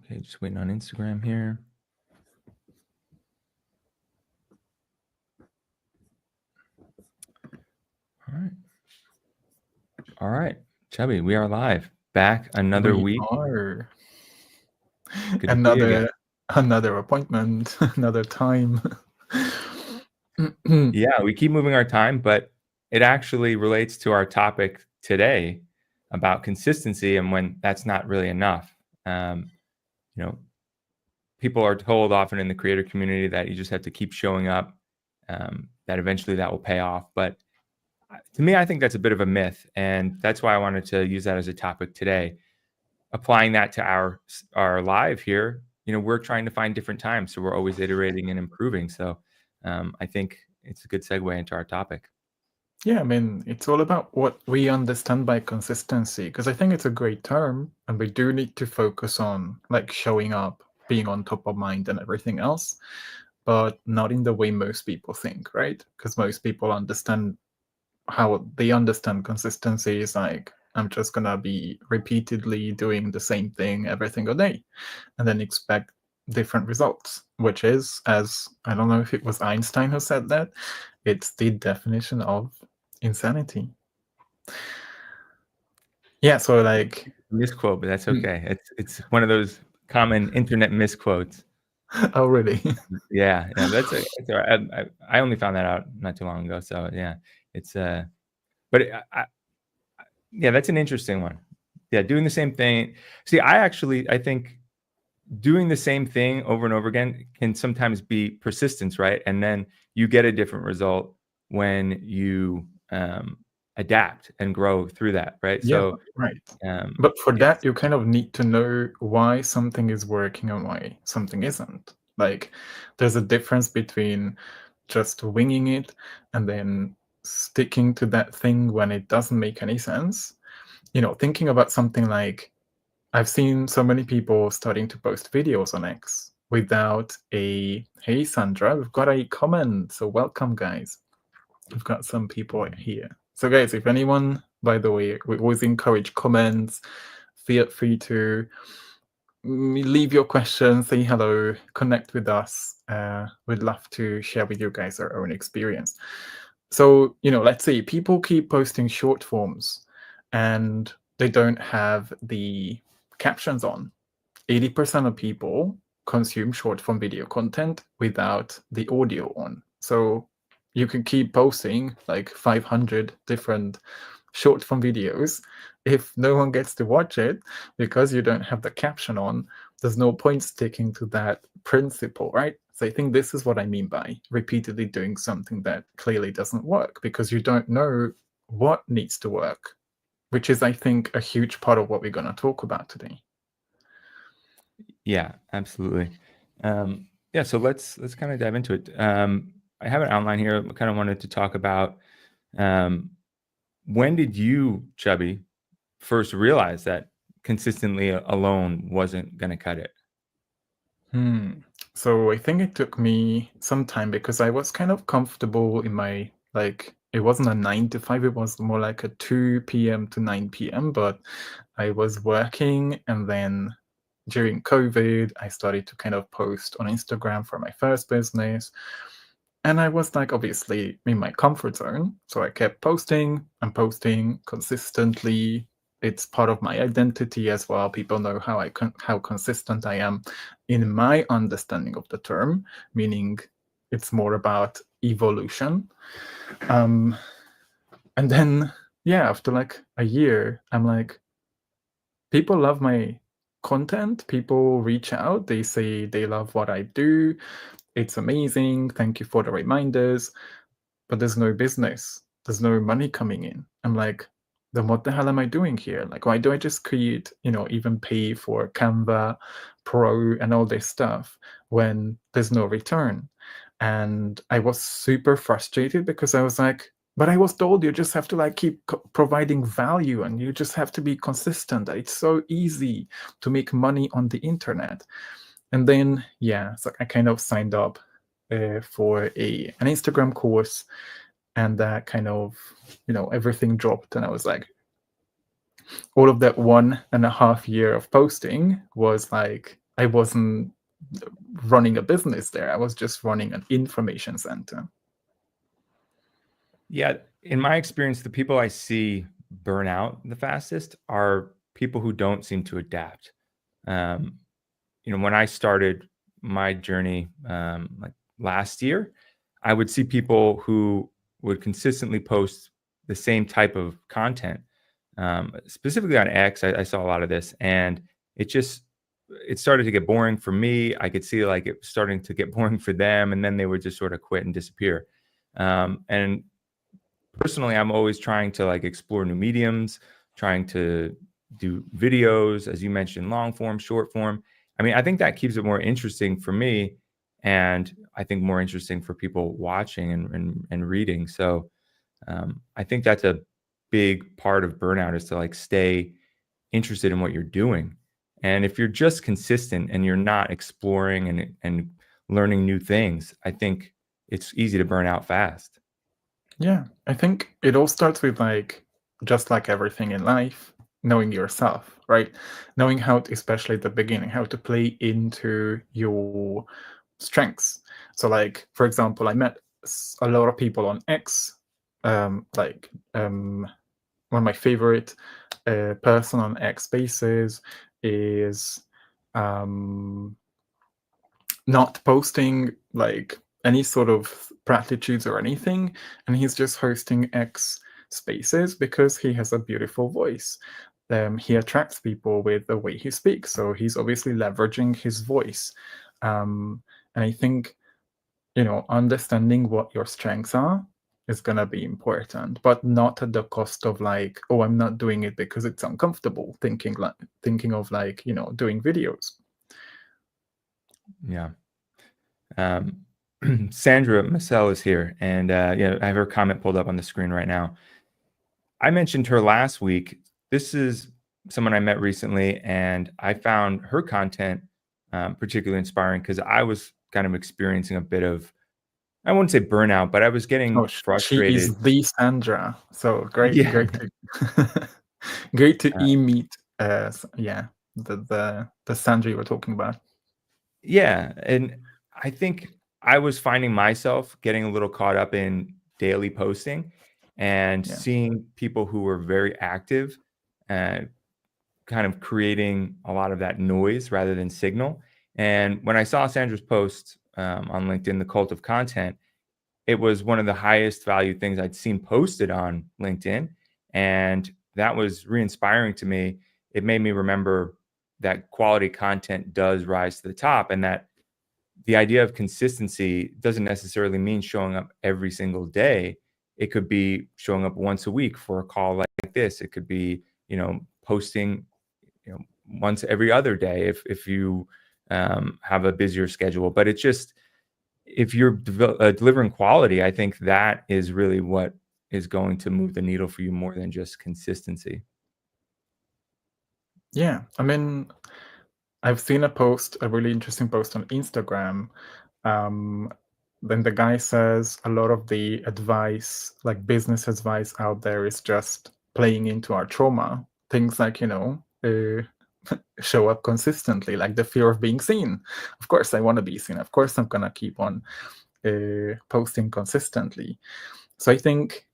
Okay, just waiting on Instagram here. All right. All right. Chubby, we are live. Back another We week. are. Good to see you again. Another appointment, another time. Yeah, we keep moving our time, but it actually relates to our topic today about consistency and when that's not really enough. You know, people are told often in the creator community that you just have to keep showing up, that eventually that will pay off. But to me, I think that's a bit of a myth, and that's why I wanted to use that as a topic today. Applying that to our live here, we're trying to find different times, so we're always iterating and improving. So I think it's a good segue into our topic. Yeah, I mean, it's all about what we understand by consistency, because I think it's a great term, and we do need to focus on like showing up, being on top of mind, and everything else, but not in the way most people think, right? Because most people understand how they understand consistency is like, I'm just gonna be repeatedly doing the same thing every single day, and then expect different results, which is, as I don't know if it was Einstein who said that, it's the definition of insanity. Yeah, so like Misquote, but that's okay. It's one of those common internet misquotes. oh really? Yeah, that's it's all right. I only found that out not too long ago. So yeah, it's but yeah, that's an interesting one. Yeah, doing the same thing. See, I think doing the same thing over and over again can sometimes be persistence, right? And then you get a different result when you adapt and grow through that, right? Yeah, So right. But for that, it's you kind of need to know why something is working and why something isn't. Like, there's a difference between just winging it and then sticking to that thing when it doesn't make any sense. Thinking about something like, I've seen so many people starting to post videos on X without a, hey, Sandra, we've got a comment. So welcome, guys. We've got some people here. So, guys, if anyone, by the way, we always encourage comments. Feel free to leave your questions, say hello, connect with us. We'd love to share with you guys our own experience. So, let's say people keep posting short forms and they don't have the captions on. 80% of people consume short form video content without the audio on. So you can keep posting like 500 different short form videos. If no one gets to watch it because you don't have the caption on, there's no point sticking to that principle, right? So I think this is what I mean by repeatedly doing something that clearly doesn't work because you don't know what needs to work, which is, I think, a huge part of what we're going to talk about today. Yeah, absolutely. Yeah, so let's kind of dive into it. I have an outline here. I kind of wanted to talk about when did you, Chubby, first realize that consistently alone wasn't going to cut it? So I think it took me some time because I was kind of comfortable in my, like, it wasn't a 9 to 5, it was more like a 2 p.m. to 9 p.m. But I was working, and then during COVID, I started to kind of post on Instagram for my first business. And I was like, obviously, in my comfort zone. So I kept posting and posting consistently. It's part of my identity as well. People know how consistent I am in my understanding of the term, meaning it's more about evolution. And then, yeah, after like a year, I'm like, people love my content. People reach out. They say they love what I do. It's amazing. Thank you for the reminders. But there's no business. There's no money coming in. I'm like, then what the hell am I doing here? Like, why do I just create, even pay for Canva Pro and all this stuff when there's no return? And I was super frustrated because I was like, but I was told you just have to like keep providing value and you just have to be consistent. It's so easy to make money on the internet. And then, yeah, so I kind of signed up for an Instagram course, and that kind of, everything dropped. And I was like, all of that 1.5 year of posting was like I wasn't running a business there. I was just running an information center. Yeah, in my experience, the people I see burn out the fastest are people who don't seem to adapt. Um, when I started my journey, like last year, I would see people who would consistently post the same type of content. Specifically on X, I saw a lot of this, and it just it started to get boring for me. I could see like it starting to get boring for them, and then they would just sort of quit and disappear. And personally, I'm always trying to like explore new mediums, trying to do videos, as you mentioned, long form, short form. I mean, I think that keeps it more interesting for me, and I think more interesting for people watching and reading. So I think that's a big part of burnout is to like stay interested in what you're doing. And if you're just consistent and you're not exploring and learning new things, I think it's easy to burn out fast. Yeah, I think it all starts with like just like everything in life, knowing yourself, right? Knowing how, especially at the beginning, how to play into your strengths. So, like for example, I met a lot of people on X. Like one of my favorite person on X Spaces is um, not posting like any sort of platitudes or anything, and he's just hosting X Spaces because he has a beautiful voice. He attracts people with the way he speaks, so he's obviously leveraging his voice. And I think, understanding what your strengths are is going to be important, but not at the cost of like, oh, I'm not doing it because it's uncomfortable, thinking of like, doing videos. Yeah. Um, Sandra Massell is here, and yeah, I have her comment pulled up on the screen right now. I mentioned her last week. This is someone I met recently, and I found her content particularly inspiring because I was kind of experiencing a bit of, I wouldn't say burnout, but I was getting Oh, she is frustrated. the Sandra. So great, Yeah, great to great to uh, meet. Yeah, the Sandra you were talking about. yeah, and I think I was finding myself getting a little caught up in daily posting and Yeah, seeing people who were very active, uh, kind of creating a lot of that noise rather than signal. And when I saw Sandra's post on LinkedIn, the cult of content, it was one of the highest value things I'd seen posted on LinkedIn. And that was re-inspiring to me. It made me remember that quality content does rise to the top, and that the idea of consistency doesn't necessarily mean showing up every single day. It could be showing up once a week for a call like this. It could be, posting, once every other day if you have a busier schedule. But it's just, if you're delivering quality, I think that is really what is going to move the needle for you more than just consistency. yeah. I mean, I've seen a really interesting post on Instagram. Um, then the guy says a lot of the advice, like business advice out there, is just playing into our trauma. Things like, show up consistently, like the fear of being seen. Of course, I want to be seen. Of course, I'm going to keep on posting consistently. So I think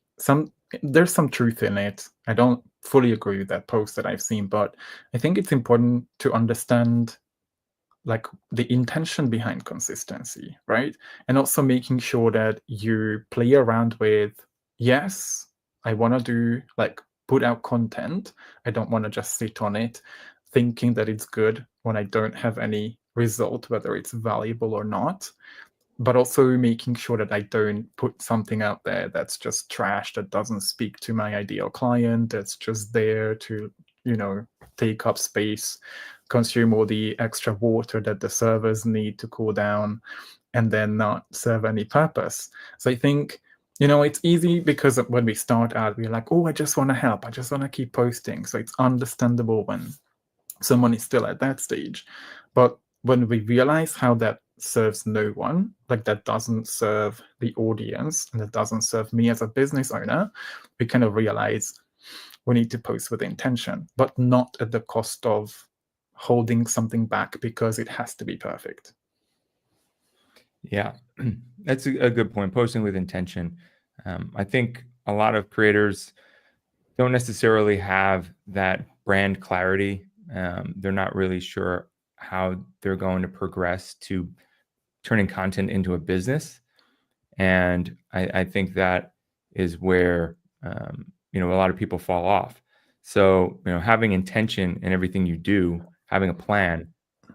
there's some truth in it. I don't fully agree with that post that I've seen, but I think it's important to understand like the intention behind consistency, right? And also making sure that you play around with, yes, I want to do like put out content. I don't want to just sit on it thinking that it's good when I don't have any result, whether it's valuable or not. But also making sure that I don't put something out there that's just trash, that doesn't speak to my ideal client, that's just there to, take up space, consume all the extra water that the servers need to cool down, and then not serve any purpose. So I think, it's easy because when we start out, we're like, oh, I just want to help. I just want to keep posting. So it's understandable when someone is still at that stage. But when we realize how that serves no one, like that doesn't serve the audience and it doesn't serve me as a business owner, we kind of realize we need to post with intention, but not at the cost of holding something back because it has to be perfect. Yeah, that's a good point. Posting with intention. I think a lot of creators don't necessarily have that brand clarity. They're not really sure how they're going to progress to turning content into a business. And I think that is where a lot of people fall off. So having intention in everything you do, having a plan,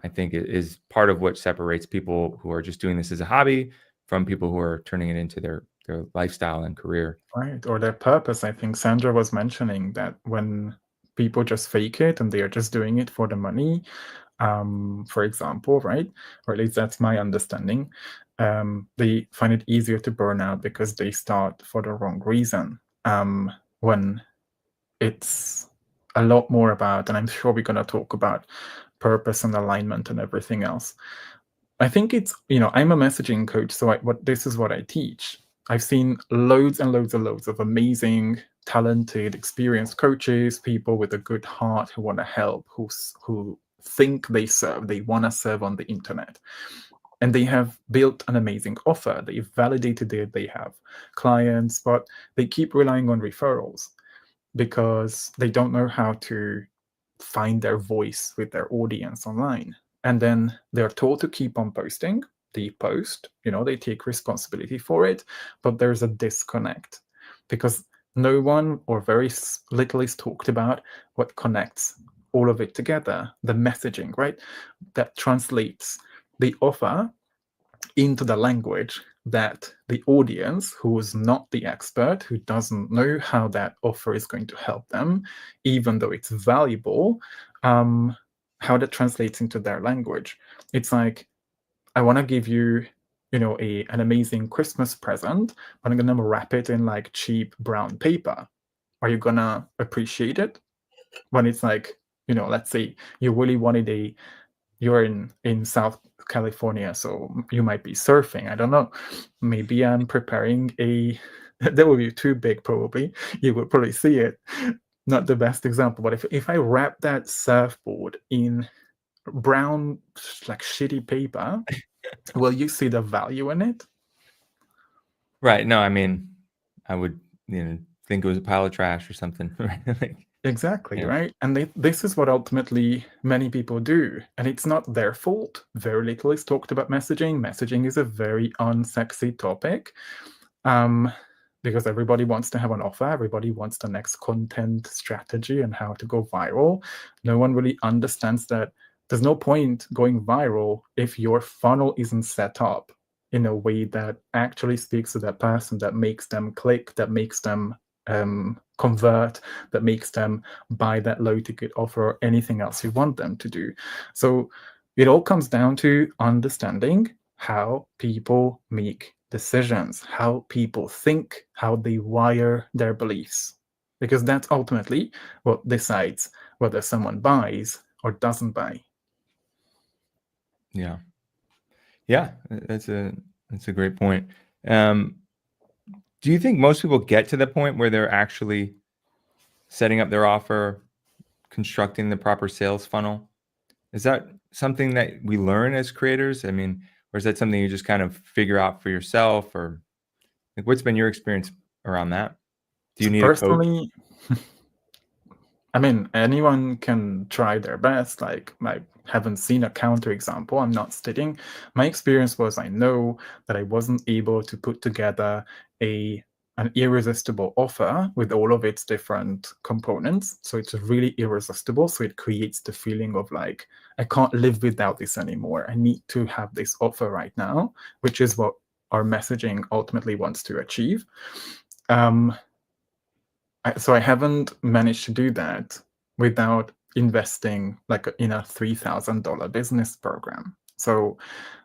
I think is part of what separates people who are just doing this as a hobby from people who are turning it into their lifestyle and career. Right, or their purpose. I think Sandra was mentioning that when people just fake it and they are just doing it for the money, for example, right? Or at least that's my understanding. They find it easier to burn out because they start for the wrong reason. When it's a lot more about, and I'm sure we're going to talk about purpose and alignment and everything else. I think it's, I'm a messaging coach, so this is what I teach. I've seen loads and loads and loads of amazing, talented, experienced coaches, people with a good heart who want to help, who think they want to serve on the internet. And they have built an amazing offer. They've validated it, they have clients, but they keep relying on referrals because they don't know how to find their voice with their audience online. And then they're told to keep on posting. They post, they take responsibility for it, but there's a disconnect because no one or very little is talked about what connects all of it together, the messaging, right? That translates the offer into the language that the audience, who is not the expert, who doesn't know how that offer is going to help them, even though it's valuable, how that translates into their language. It's like, I want to give you, an amazing Christmas present, but I'm going to wrap it in like cheap brown paper. Are you going to appreciate it? When it's like, let's say you really wanted you're in South California, so you might be surfing. I don't know. Maybe I'm preparing that would be too big, probably. You would probably see it. Not the best example, but if I wrap that surfboard in brown, like shitty paper, will you see the value in it? Right. No, I mean, I would think it was a pile of trash or something. Like, Exactly, right? And this is what ultimately many people do. And it's not their fault. Very little is talked about messaging. Messaging is a very unsexy topic because everybody wants to have an offer. Everybody wants the next content strategy and how to go viral. No one really understands that there's no point going viral if your funnel isn't set up in a way that actually speaks to that person, that makes them click, that makes them convert, that makes them buy that low ticket offer or anything else you want them to do. So it all comes down to understanding how people make decisions, how people think, how they wire their beliefs. Because that's ultimately what decides whether someone buys or doesn't buy. Yeah. Yeah, that's a great point. Do you think most people get to the point where they're actually setting up their offer, constructing the proper sales funnel? Is that something that we learn as creators? I mean, or is that something you just kind of figure out for yourself? Or like, what's been your experience around that? Do you So need a coach? personally, I mean, anyone can try their best. Like, I haven't seen a counterexample. I'm not stating. My experience was I know that I wasn't able to put together an irresistible offer with all of its different components. So it's really irresistible. So it creates the feeling of like, I can't live without this anymore. I need to have this offer right now, which is what our messaging ultimately wants to achieve. So I haven't managed to do that without investing like in a $3,000 business program. So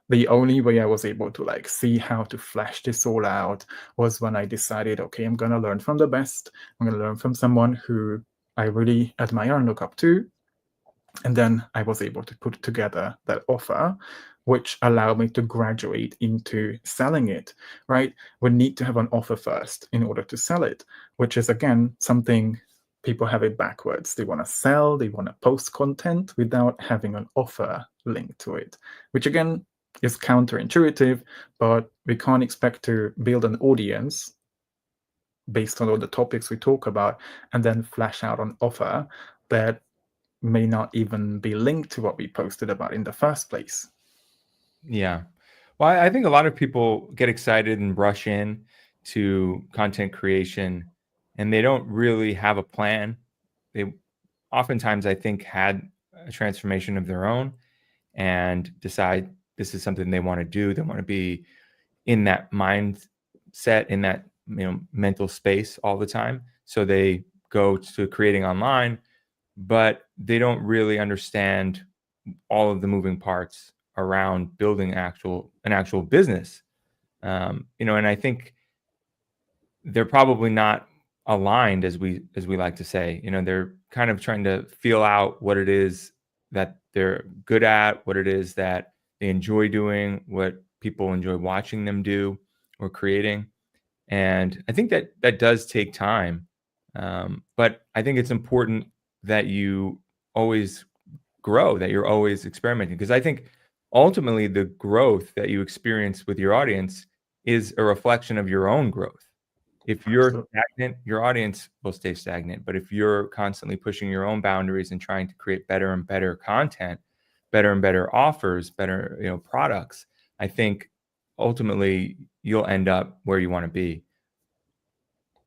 the only way I was able to like see how to flesh this all out was when I decided, okay, I'm gonna learn from the best. I'm gonna learn from someone who I really admire and look up to. And then I was able to put together that offer, which allowed me to graduate into selling it, right? We need to have an offer first in order to sell it, which is, again, something people have it backwards. They want to sell, they want to post content without having an offer linked to it, which again is counterintuitive, but we can't expect to build an audience based on all the topics we talk about and then flash out an offer that may not even be linked to what we posted about in the first place. Yeah. Well, I think a lot of people get excited and rush in to content creation and they don't really have a plan. They oftentimes, I think, had a transformation of their own and decide this is something they want to do. They want to be in that mindset, in that mental space all the time. So they go to creating online, but they don't really understand all of the moving parts around building an actual business. And I think they're probably not aligned, as we like to say. They're kind of trying to feel out what it is that they're good at, what it is that they enjoy doing, what people enjoy watching them do or creating. And I think that that does take time. But I think it's important that you always grow, that you're always experimenting. Because I think ultimately the growth that you experience with your audience is a reflection of your own growth. If you're So stagnant, your audience will stay stagnant. But if you're constantly pushing your own boundaries and trying to create better and better content, better and better offers, better, products, I think ultimately you'll end up where you want to be.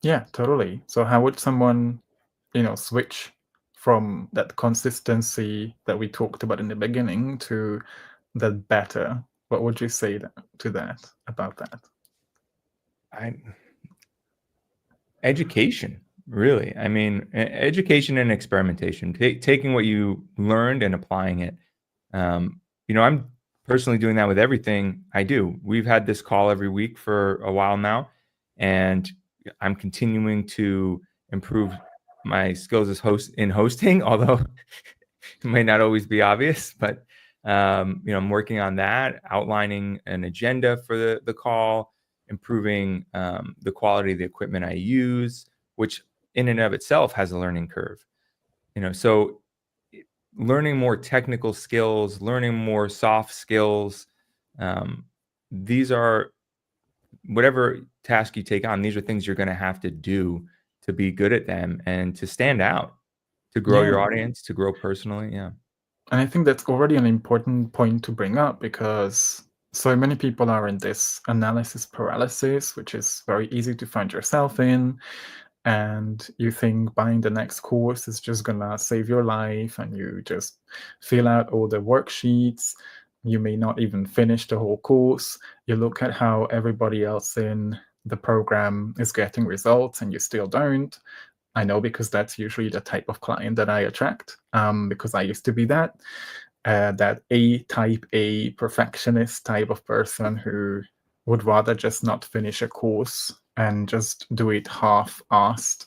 yeah, totally. So how would someone, switch from that consistency that we talked about in the beginning to the better? What would you say to that about that? I Education, really. I mean, education and experimentation, taking what you learned and applying it. I'm personally doing that with everything I do. We've had this call every week for a while now, and I'm continuing to improve my skills as host in hosting, although it may not always be obvious, but I'm working on that, outlining an agenda for the call, improving the quality of the equipment I use, which in and of itself has a learning curve. So learning more technical skills, learning more soft skills. Um, these are whatever task you take on. These are things you're going to have to do to be good at them and to stand out, to grow your Yeah. audience, to grow personally. Yeah. And I think that's already an important point to bring up because so many people are in this analysis paralysis, which is very easy to find yourself in. And you think buying the next course is just gonna save your life, and you just fill out all the worksheets. You may not even finish the whole course. You look at how everybody else in the program is getting results, and you still don't. I know because that's usually the type of client that I attract, because I used to be that A perfectionist type of person who would rather just not finish a course and just do it half-assed,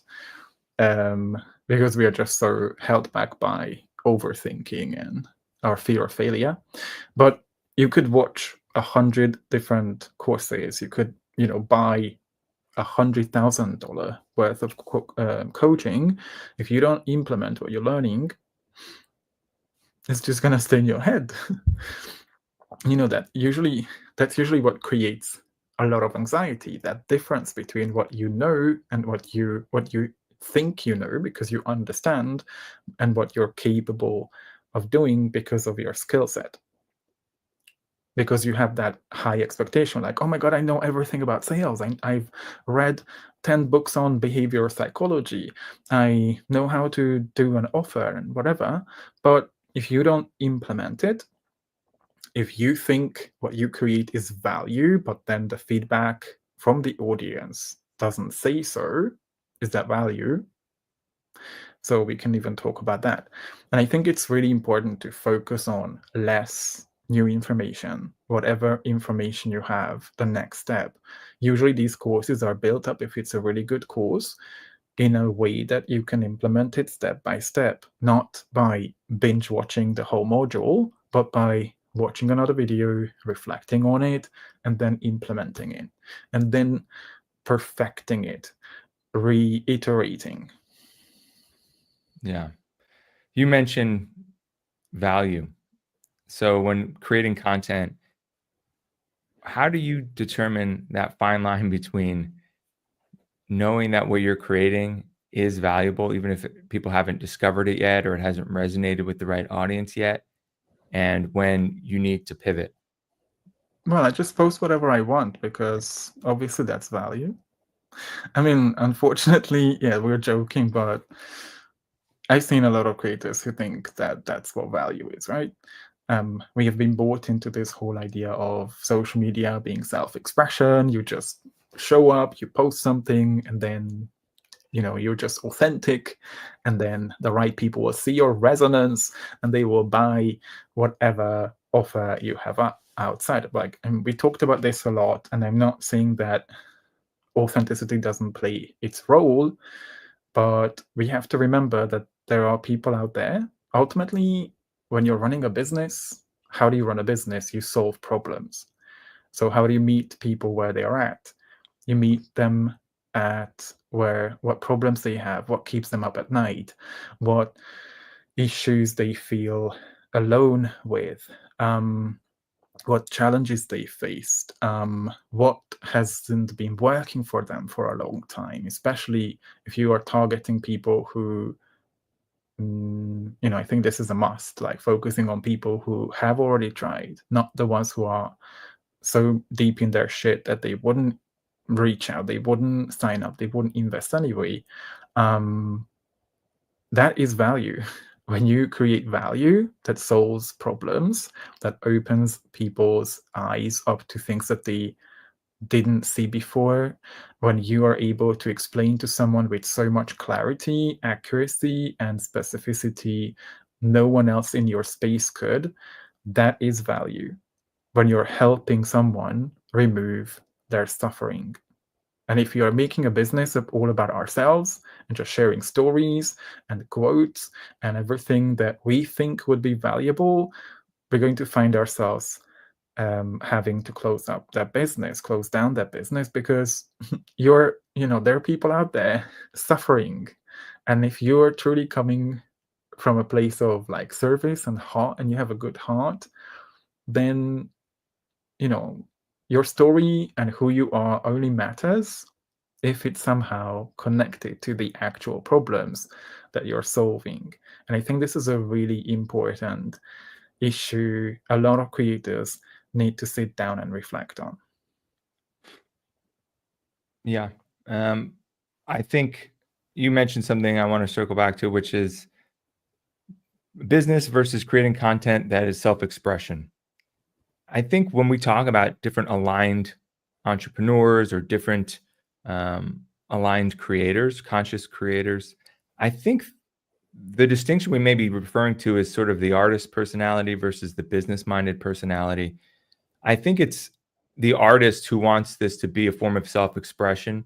because we are just so held back by overthinking and our fear of failure. But you could watch 100 different courses. You could, buy $100,000 worth of coaching. If you don't implement what you're learning, it's just gonna stay in your head. That's usually what creates a lot of anxiety. That difference between what you know and what you think you know because you understand, and what you're capable of doing because of your skill set. Because you have that high expectation, like, oh my god, I know everything about sales. I've read 10 books on behavioral psychology. I know how to do an offer and whatever. But if you don't implement it, if you think what you create is value, but then the feedback from the audience doesn't say so, is that value? So we can even talk about that. And I think it's really important to focus on less new information, whatever information you have, the next step. Usually these courses are built up, if it's a really good course, in a way that you can implement it step by step, not by binge watching the whole module, but by watching another video, reflecting on it, and then implementing it, and then perfecting it, reiterating. Yeah. You mentioned value. So when creating content, how do you determine that fine line between knowing that what you're creating is valuable, even if people haven't discovered it yet or it hasn't resonated with the right audience yet, and when you need to pivot? Well, I just post whatever I want because obviously that's value. I mean, unfortunately, yeah, we're joking, but I've seen a lot of creators who think that that's what value is, right? We have been bought into this whole idea of social media being self-expression. You just show up, you post something, and then you're just authentic, and then the right people will see your resonance and they will buy whatever offer you have outside of, like, and we talked about this a lot, and I'm not saying that authenticity doesn't play its role, but we have to remember that there are people out there. Ultimately, when you're running a business, how do you run a business? You solve problems. So how do you meet people where they are at? You meet them at what problems they have, what keeps them up at night, what issues they feel alone with, what challenges they faced, what hasn't been working for them for a long time, especially if you are targeting people who, I think this is a must, like focusing on people who have already tried, not the ones who are so deep in their shit that they wouldn't reach out, they wouldn't sign up, they wouldn't invest anyway. That is value. When you create value that solves problems, that opens people's eyes up to things that they didn't see before, when you are able to explain to someone with so much clarity, accuracy, and specificity no one else in your space could, that is value. When you're helping someone remove their suffering. And if you are making a business all about ourselves and just sharing stories and quotes and everything that we think would be valuable, we're going to find ourselves having to close down that business, because there are people out there suffering. And if you're truly coming from a place of like service and heart, and you have a good heart, then your story and who you are only matters if it's somehow connected to the actual problems that you're solving. And I think this is a really important issue a lot of creators need to sit down and reflect on. Yeah. Um, I think you mentioned something I want to circle back to, which is business versus creating content that is self-expression. I think when we talk about different aligned entrepreneurs or different aligned creators, conscious creators, I think the distinction we may be referring to is sort of the artist personality versus the business minded personality. I think it's the artist who wants this to be a form of self expression.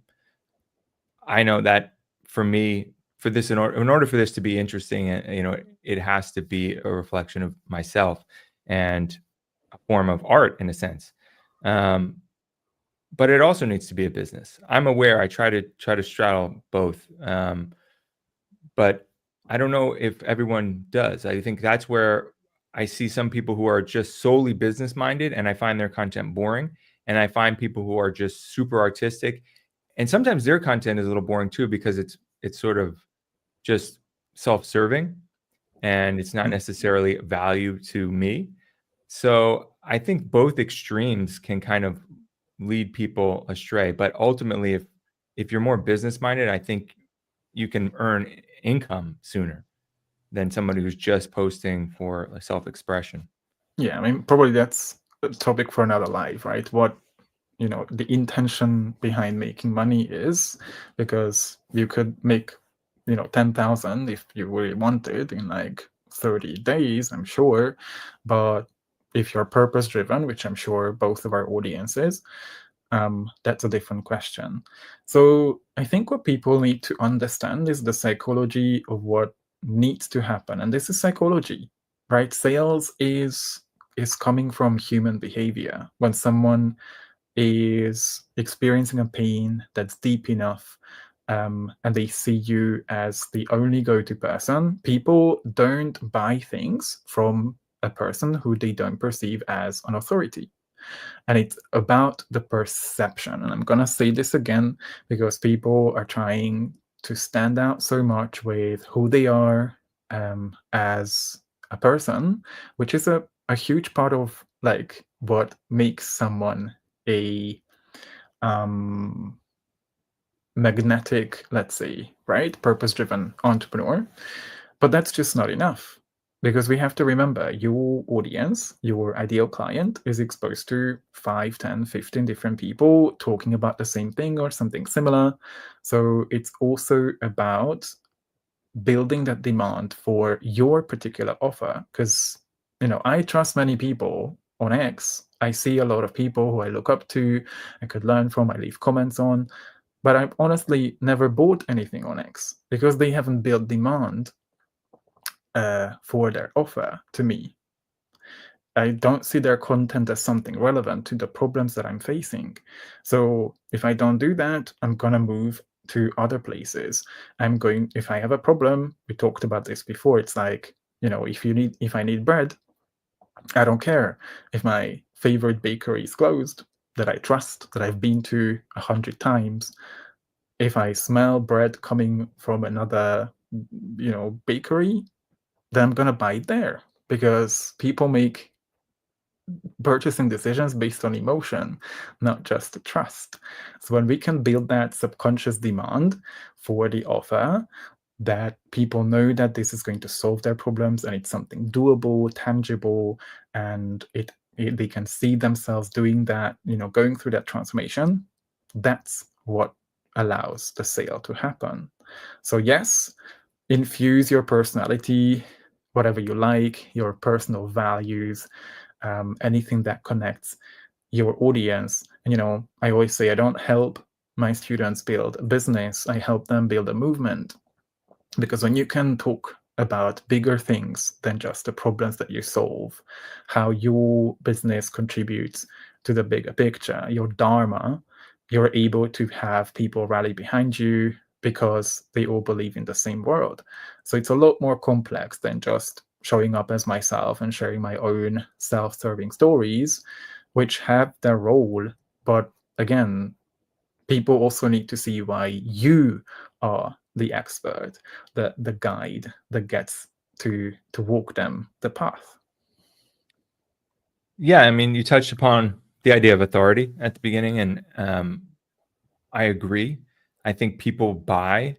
I know that for me, for this, in order for this to be interesting, it has to be a reflection of myself and a form of art in a sense. Um, but it also needs to be a business. I'm aware. I try to straddle both, but I don't know if everyone does. I think that's where I see some people who are just solely business minded, and I find their content boring. And I find people who are just super artistic, and sometimes their content is a little boring too because it's sort of just self-serving and it's not necessarily value to me. So I think both extremes can kind of lead people astray. But ultimately, if you're more business minded, I think you can earn income sooner than somebody who's just posting for self expression. Yeah, I mean, probably that's a topic for another life, right? What the intention behind making money is, because you could make 10,000 if you really wanted in like 30 days, I'm sure. But if you're purpose driven, which I'm sure both of our audiences, that's a different question. So I think what people need to understand is the psychology of what needs to happen, and this is psychology, right? Sales is coming from human behavior. When someone is experiencing a pain that's deep enough, and they see you as the only go-to person, people don't buy things from a person who they don't perceive as an authority. And it's about the perception. And I'm going to say this again because people are trying to stand out so much with who they are as a person, which is a huge part of like what makes someone a magnetic, let's say, right? Purpose-driven entrepreneur. But that's just not enough because we have to remember your audience, your ideal client is exposed to 5, 10, 15 different people talking about the same thing or something similar. So it's also about building that demand for your particular offer because, I trust many people on X. I see a lot of people who I look up to, I could learn from, I leave comments on, but I've honestly never bought anything on X because they haven't built demand for their offer to me. I don't see their content as something relevant to the problems that I'm facing. So if I don't do that, I'm going to move to other places. If I have a problem, we talked about this before. It's like, if I need bread, I don't care if my favorite bakery is closed, that I trust, that I've been to 100 times. If I smell bread coming from another, bakery, then I'm going to buy it there because people make purchasing decisions based on emotion, not just trust. So when we can build that subconscious demand for the offer, that people know that this is going to solve their problems and it's something doable, tangible, and they can see themselves doing that, going through that transformation, that's what allows the sale to happen. So yes, infuse your personality, whatever you like, your personal values, anything that connects your audience. And, I always say I don't help my students build a business, I help them build a movement. Because when you can talk about bigger things than just the problems that you solve, how your business contributes to the bigger picture, your dharma, you're able to have people rally behind you because they all believe in the same world. So it's a lot more complex than just showing up as myself and sharing my own self-serving stories, which have their role. But again, people also need to see why you are the expert, the guide that gets to walk them the path. Yeah, I mean, you touched upon the idea of authority at the beginning, and I agree. I think people buy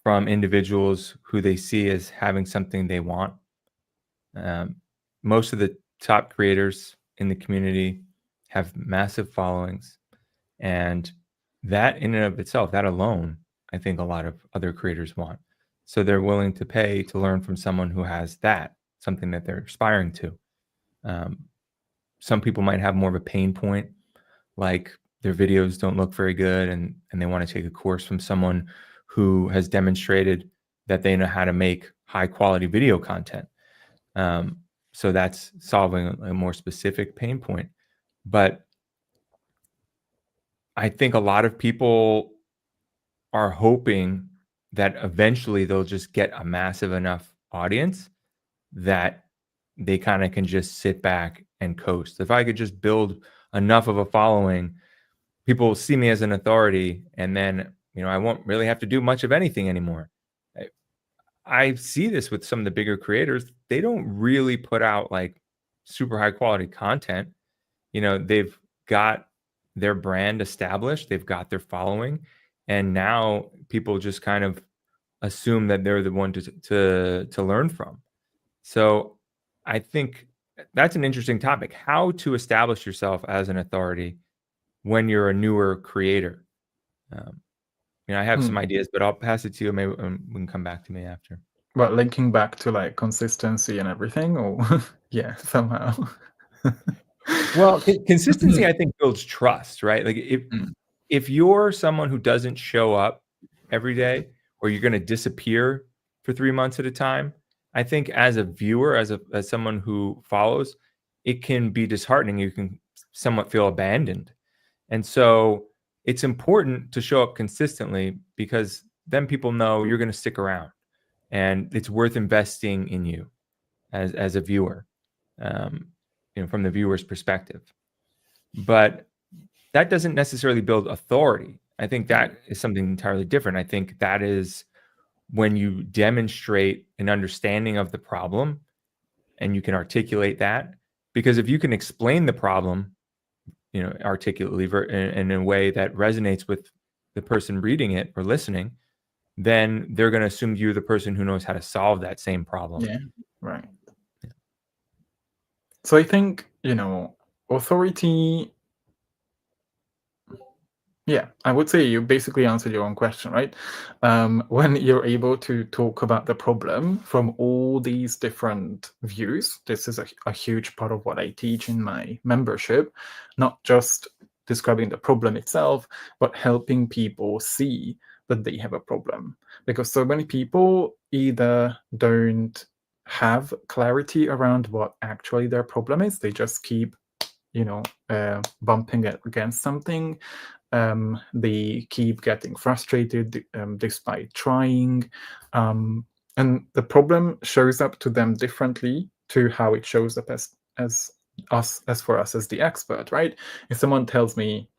from individuals who they see as having something they want. Um, Most of the top creators in the community have massive followings, and that in and of itself, that alone, I think a lot of other creators want. So they're willing to pay to learn from someone who has that, something that they're aspiring to. Um, some people might have more of a pain point, like their videos don't look very good, and they want to take a course from someone who has demonstrated that they know how to make high quality video content. Um, so that's solving a more specific pain point. But I think a lot of people are hoping that eventually they'll just get a massive enough audience that they kind of can just sit back and coast. If I could just build enough of a following, people will see me as an authority, and then I won't really have to do much of anything anymore. I, I see this with some of the bigger creators. They don't really put out like super high quality content. They've got their brand established, they've got their following, and now people just kind of assume that they're the one to learn from. So I think that's an interesting topic, how to establish yourself as an authority when you're a newer creator. Um, I have some ideas, but I'll pass it to you. Maybe we can come back to me after. But linking back to like consistency and everything, or yeah, somehow. Well, consistency, I think, builds trust, right? Like Mm. if you're someone who doesn't show up every day, or you're going to disappear for 3 months at a time, I think as a viewer, as someone who follows, it can be disheartening. You can somewhat feel abandoned, and so it's important to show up consistently, because then people know you're going to stick around, and it's worth investing in you as a viewer, from the viewer's perspective. But that doesn't necessarily build authority. I think that is something entirely different. I think that is when you demonstrate an understanding of the problem and you can articulate that. Because if you can explain the problem, articulately in a way that resonates with the person reading it or listening, then they're going to assume you're the person who knows how to solve that same problem. Yeah, right. Yeah. So I think, authority. Yeah, I would say you basically answered your own question, right? When you're able to talk about the problem from all these different views, this is a huge part of what I teach in my membership, not just describing the problem itself, but helping people see that they have a problem. Because so many people either don't have clarity around what actually their problem is, they just keep bumping it against something. They keep getting frustrated despite trying. And the problem shows up to them differently to how it shows up as for us as the expert, right? If someone tells me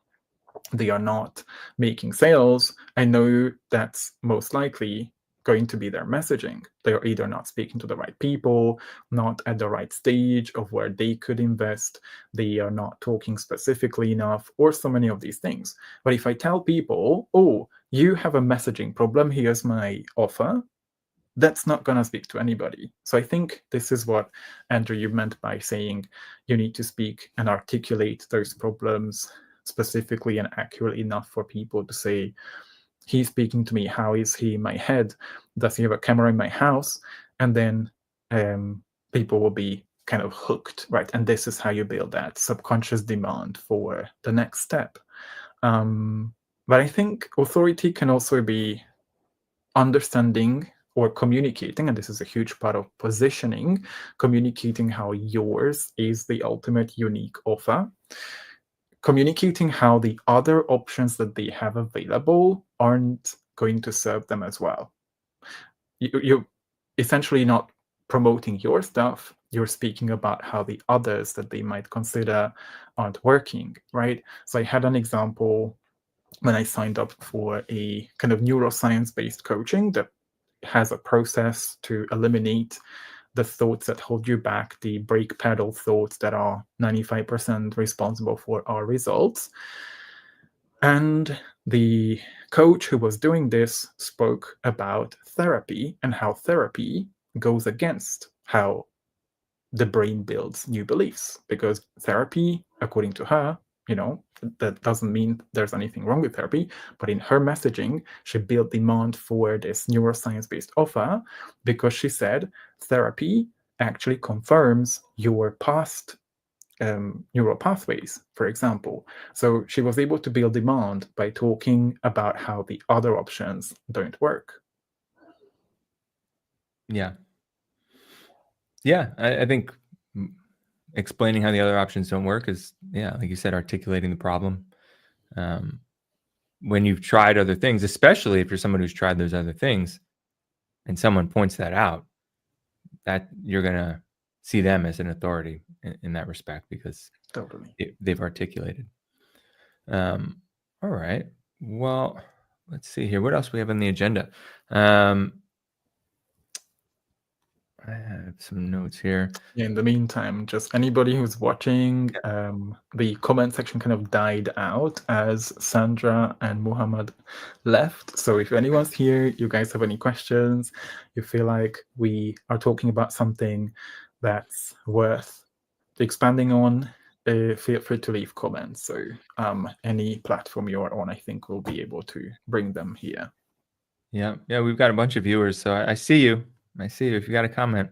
they are not making sales, I know that's most likely going to be their messaging. They are either not speaking to the right people, not at the right stage of where they could invest, they are not talking specifically enough, or so many of these things. But if I tell people, oh, you have a messaging problem, here's my offer, that's not going to speak to anybody. So I think this is what, Andrew, you meant by saying you need to speak and articulate those problems specifically and accurately enough for people to say, he's speaking to me, how is he in my head? Does he have a camera in my house? And then people will be kind of hooked, right? And this is how you build that subconscious demand for the next step. But I think authority can also be understanding or communicating, and this is a huge part of positioning, communicating how yours is the ultimate unique offer, communicating how the other options that they have available aren't going to serve them as well. You're essentially not promoting your stuff, you're speaking about how the others that they might consider aren't working, right? So I had an example when I signed up for a kind of neuroscience-based coaching that has a process to eliminate the thoughts that hold you back, the brake pedal thoughts that are 95% responsible for our results. And the coach who was doing this spoke about therapy and how therapy goes against how the brain builds new beliefs, because therapy, according to her, that doesn't mean there's anything wrong with therapy, but in her messaging, she built demand for this neuroscience-based offer because she said therapy actually confirms your past neural pathways, for example. So she was able to build demand by talking about how the other options don't work. Yeah. I think explaining how the other options don't work is, like you said, articulating the problem. When you've tried other things, especially if you're someone who's tried those other things, and someone points that out, that you're gonna see them as an authority in that respect, because Totally. they've articulated. All right. Well, let's see here. What else we have on the agenda? I have some notes here. Yeah, in the meantime, just anybody who's watching, the comment section kind of died out as Sandra and Muhammad left. So if anyone's here, you guys have any questions, you feel like we are talking about something that's worth expanding on, feel free to leave comments. So any platform you're on, I think we'll be able to bring them here. Yeah, we've got a bunch of viewers, so I see you. If you got a comment,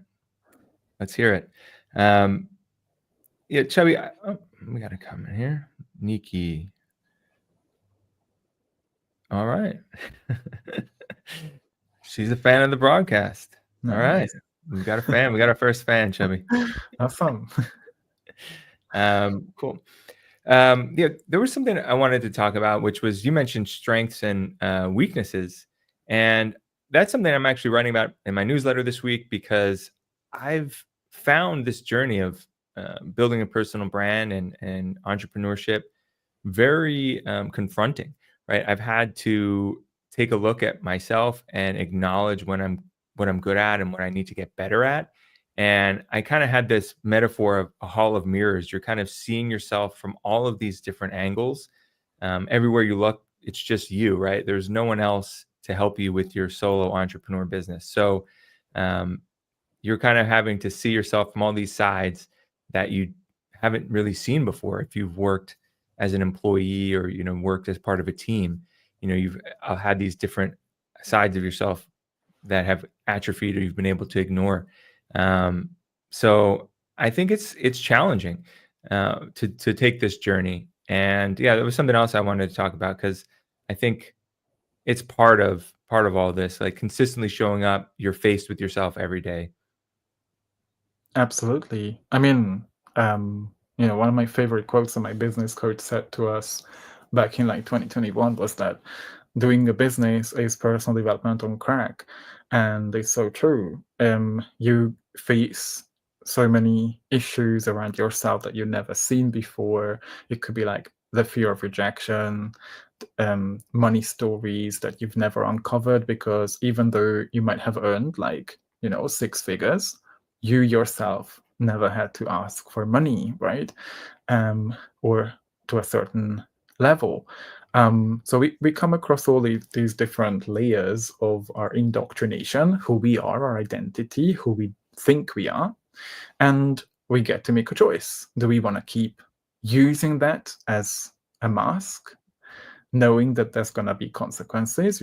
let's hear it. Yeah, Chubby, we got a comment here. Nikki. All right. She's a fan of the broadcast. Nice. All right. We've got a fan. We got our first fan, Chubby. Awesome. Cool. Yeah, there was something I wanted to talk about, which was you mentioned strengths and weaknesses, and that's something I'm actually writing about in my newsletter this week because I've found this journey of building a personal brand and entrepreneurship very confronting, right? I've had to take a look at myself and acknowledge when I'm what I'm good at and what I need to get better at. And I kind of had this metaphor of a hall of mirrors. You're kind of seeing yourself from all of these different angles. Everywhere you look, it's just you, right? There's no one else to help you with your solo entrepreneur business. So um, you're kind of having to see yourself from all these sides that you haven't really seen before if you've worked as an employee or worked as part of a team. You've had these different sides of yourself that have atrophied or you've been able to ignore. um, so I think it's challenging to take this journey. And yeah, there was something else I wanted to talk about because I think it's part of all this, like consistently showing up, you're faced with yourself every day. Absolutely. I mean, one of my favorite quotes that my business coach said to us back in like 2021 was that doing a business is personal development on crack. And it's so true. You face so many issues around yourself that you've never seen before. It could be like the fear of rejection, money stories that you've never uncovered, because even though you might have earned like, six figures, you yourself never had to ask for money, right? Or to a certain level. So we come across all these different layers of our indoctrination, who we are, our identity, who we think we are, and we get to make a choice. Do we want to keep using that as a mask, knowing that there's going to be consequences?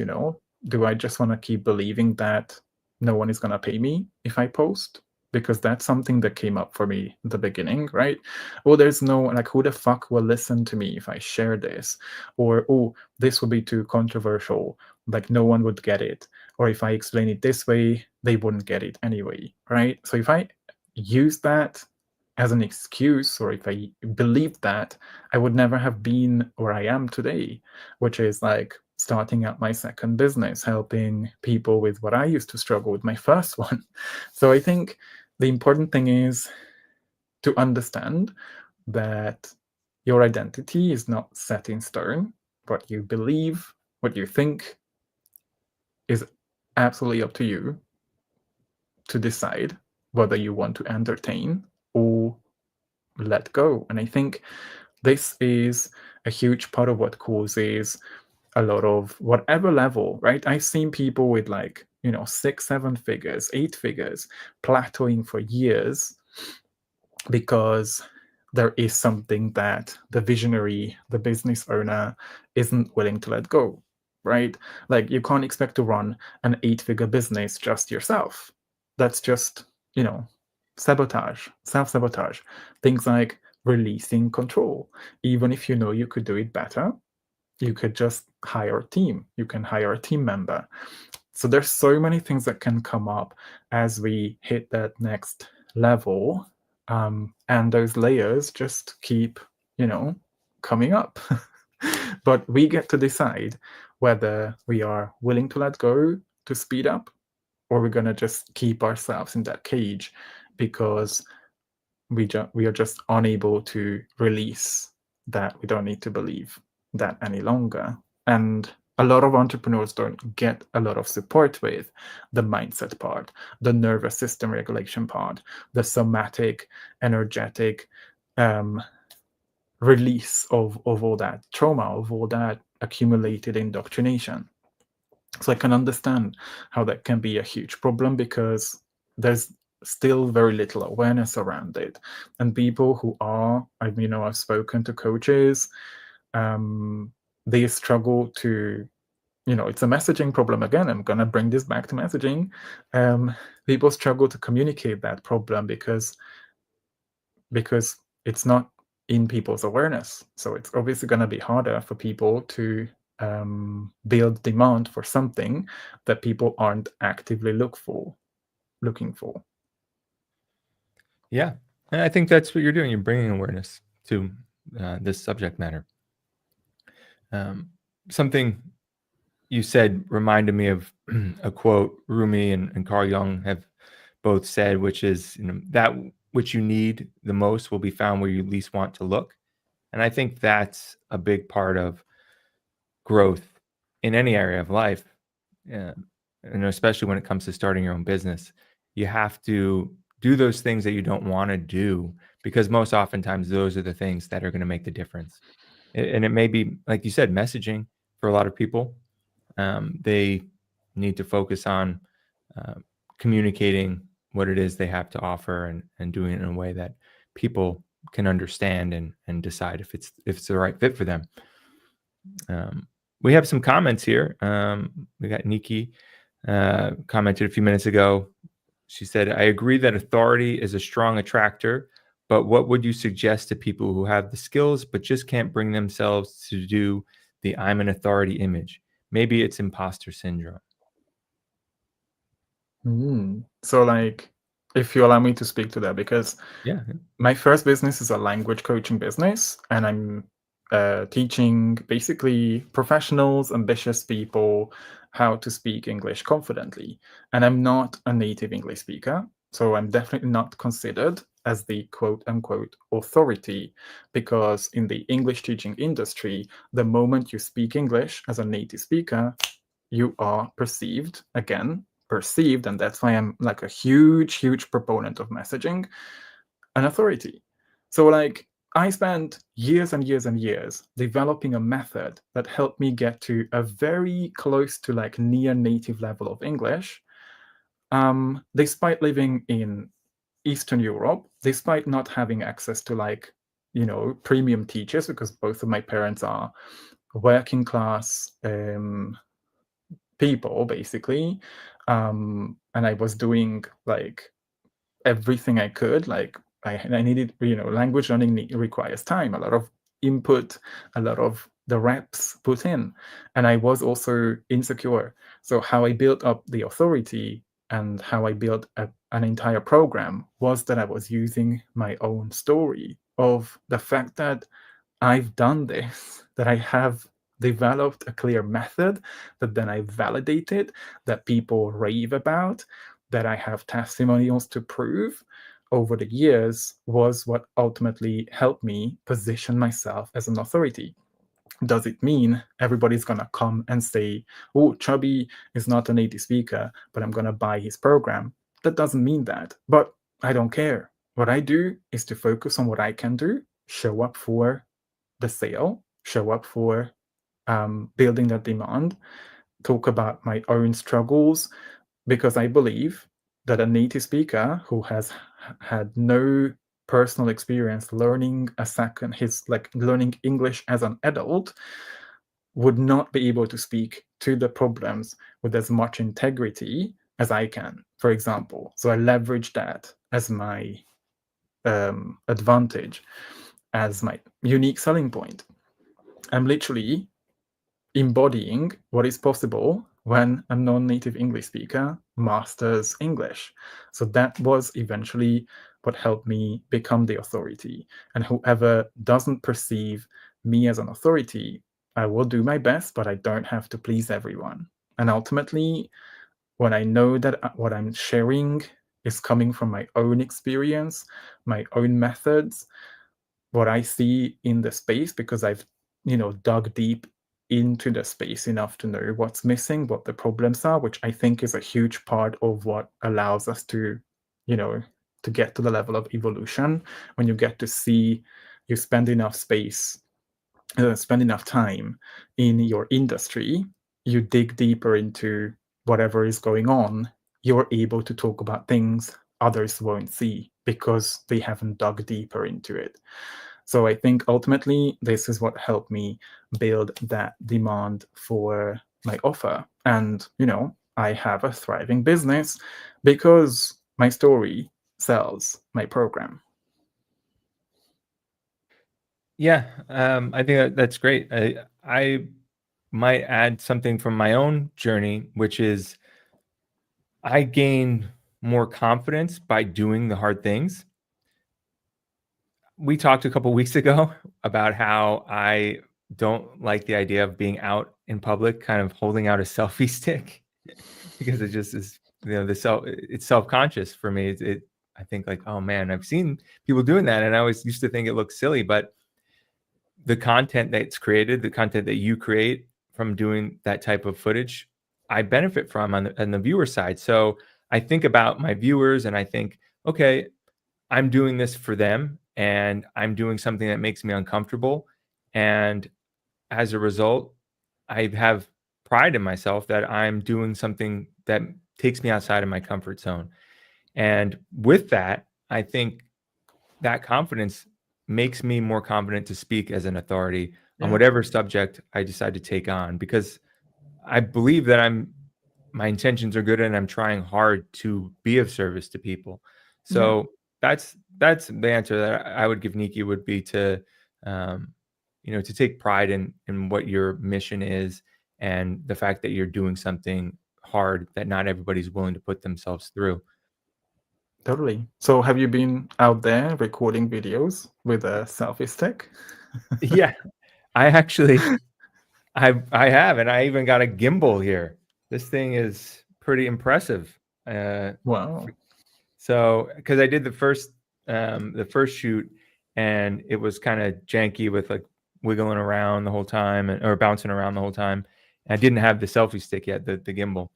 Do I just want to keep believing that no one is going to pay me if I post? Because that's something that came up for me at the beginning, right? Oh, there's no, like, who the fuck will listen to me if I share this? Or, oh, this would be too controversial, like no one would get it. Or if I explain it this way, they wouldn't get it anyway, right? So if I use that as an excuse, or if I believed that, I would never have been where I am today, which is like starting out my second business, helping people with what I used to struggle with my first one. So I think the important thing is to understand that your identity is not set in stone. What you believe, what you think is absolutely up to you to decide whether you want to entertain or let go. And I think this is a huge part of what causes a lot of whatever level, right? I've seen people with like, 6, 7 figures, 8 figures plateauing for years because there is something that the visionary, the business owner isn't willing to let go, right? Like, you can't expect to run an 8-figure business just yourself. That's just, sabotage, self-sabotage. Things like releasing control. Even if you know you could do it better, you could just hire a team. You can hire a team member. So there's so many things that can come up as we hit that next level. And those layers just keep, coming up. But we get to decide whether we are willing to let go to speed up, or we're going to just keep ourselves in that cage because we are just unable to release that. We don't need to believe that any longer. And a lot of entrepreneurs don't get a lot of support with the mindset part, the nervous system regulation part, the somatic, energetic release of all that trauma, of all that accumulated indoctrination. So I can understand how that can be a huge problem, because there's still very little awareness around it. And people who are, I've spoken to coaches, they struggle to, it's a messaging problem again. I'm going to bring this back to messaging. People struggle to communicate that problem because it's not in people's awareness. So it's obviously going to be harder for people to build demand for something that people aren't actively looking for. Yeah, and I think that's what you're doing. You're bringing awareness to this subject matter. Something you said reminded me of a quote Rumi and Carl Jung have both said, which is, that which you need the most will be found where you least want to look. And I think that's a big part of growth in any area of life. Yeah. And especially when it comes to starting your own business, you have to do those things that you don't want to do, because most oftentimes those are the things that are going to make the difference. And it may be, like you said, messaging for a lot of people. They need to focus on uh, communicating what it is they have to offer, and doing it in a way that people can understand, and decide if it's the right fit for them. Um, we have some comments here. We got Nikki commented a few minutes ago. She said, I agree that authority is a strong attractor, but what would you suggest to people who have the skills but just can't bring themselves to do the I'm an authority image? Maybe it's imposter syndrome. So, like, if you allow me to speak to that, because Yeah. my first business is a language coaching business, and I'm teaching basically professionals, ambitious people how to speak English confidently. And I'm not a native English speaker, so I'm definitely not considered as the quote unquote authority, because in the English teaching industry, the moment you speak English as a native speaker, you are perceived, and that's why I'm like a huge proponent of messaging, an authority. So, like, I spent years and years and years developing a method that helped me get to a very close to like near native level of English, despite living in Eastern Europe, despite not having access to like, premium teachers, because both of my parents are working class people, basically. And I was doing like everything I could. Like I needed, language learning requires time, a lot of input, a lot of the reps put in. And I was also insecure. So how I built up the authority and how I built an entire program was that I was using my own story of the fact that I've done this, that I have developed a clear method that then I validated, that people rave about, that I have testimonials to prove over the years, was what ultimately helped me position myself as an authority. Does it mean everybody's going to come and say, oh, Chubby is not a native speaker, but I'm going to buy his program? That doesn't mean that. But I don't care. What I do is to focus on what I can do, show up for the sale, show up for building that demand, talk about my own struggles, because I believe that a native speaker who has had no personal experience learning learning English as an adult would not be able to speak to the problems with as much integrity as I can, for example. So I leverage that as my advantage, as my unique selling point. I'm literally embodying what is possible when a non-native English speaker masters English. So that was eventually what helped me become the authority. And whoever doesn't perceive me as an authority, I will do my best, but I don't have to please everyone. And ultimately, when I know that what I'm sharing is coming from my own experience, my own methods, what I see in the space, because I've, dug deep into the space enough to know what's missing, what the problems are, which I think is a huge part of what allows us to, to get to the level of evolution. When you get to see, you spend enough spend enough time in your industry, you dig deeper into whatever is going on, you're able to talk about things others won't see because they haven't dug deeper into it. So I think ultimately this is what helped me build that demand for my offer. And, I have a thriving business because my story sells my program. Yeah, I think that's great. I might add something from my own journey, which is I gained more confidence by doing the hard things. we talked a couple weeks ago about how I don't like the idea of being out in public, kind of holding out a selfie stick because it just is, it's self-conscious for me. I think like, oh man, I've seen people doing that, and I always used to think it looked silly, but the content that's created, the content that you create from doing that type of footage, I benefit from on the viewer side. So I think about my viewers and I think, okay, I'm doing this for them and I'm doing something that makes me uncomfortable. And as a result, I have pride in myself that I'm doing something that takes me outside of my comfort zone. And with that, I think that confidence makes me more confident to speak as an authority on Yeah, whatever subject I decide to take on, because I believe that my intentions are good and I'm trying hard to be of service to people. yeah, So that's the answer that I would give Nikki, would be to um, to take pride in what your mission is, and the fact that you're doing something hard that not everybody's willing to put themselves through. totally. So have you been out there recording videos with a selfie stick? Yeah, I actually I have, and I even got a gimbal here. This thing is pretty impressive. Uh, Wow. so because I did the first shoot, and it was kind of janky with like wiggling around the whole time, or bouncing around the whole time. And I didn't have the selfie stick yet, the gimbal,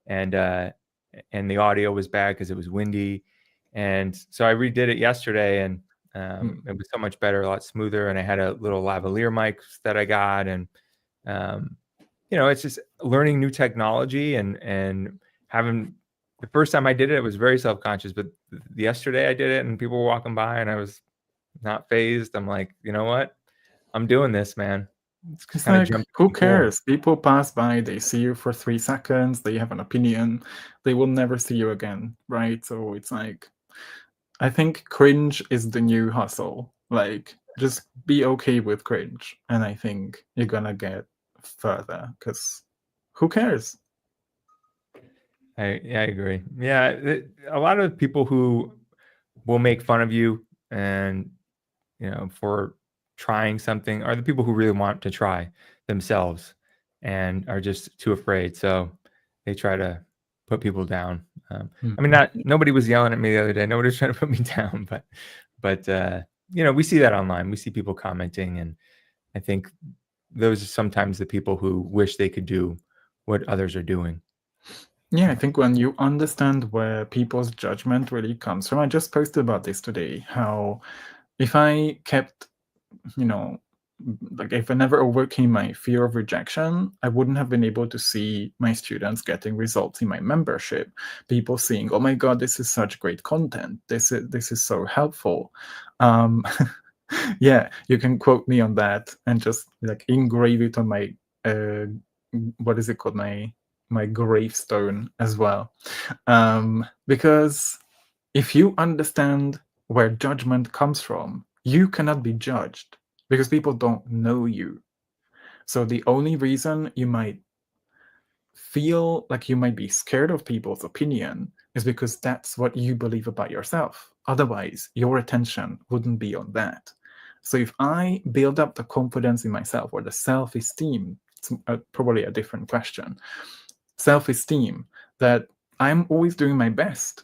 and the audio was bad because it was windy, and so I redid it yesterday, and Mm. it was so much better, a lot smoother, and I had a little lavalier mic that I got, and um, it's just learning new technology, and having the first time I did it, it was very self-conscious, but yesterday I did it and people were walking by and I was not phased. I'm like, you know what? I'm doing this, man. It's It's kind of like, jumping who in the pool. cares? People pass by, they see you for 3 seconds, they have an opinion, they will never see you again, right? So it's like, I think cringe is the new hustle. Like, just be okay with cringe. And I think you're gonna get further because who cares? I agree. Yeah, a lot of people who will make fun of you, and for trying something, are the people who really want to try themselves and are just too afraid. So they try to put people down. I mean, Mhm. not nobody was yelling at me the other day. Nobody was trying to put me down, but we see that online. We see people commenting, and I think those are sometimes the people who wish they could do what others are doing. Yeah, I think when you understand where people's judgment really comes from, I just posted about this today, how if I kept, you know, like if I never overcame my fear of rejection, I wouldn't have been able to see my students getting results in my membership. People seeing, oh my God, this is such great content. This is so helpful. Um, yeah, you can quote me on that and just like engrave it on my uh, what is it called, my gravestone as well. Because if you understand where judgment comes from, you cannot be judged because people don't know you. So the only reason you might feel like you might be scared of people's opinion is because that's what you believe about yourself. Otherwise, your attention wouldn't be on that. So if I build up the confidence in myself, or the self-esteem, it's probably a different question, self-esteem, that I'm always doing my best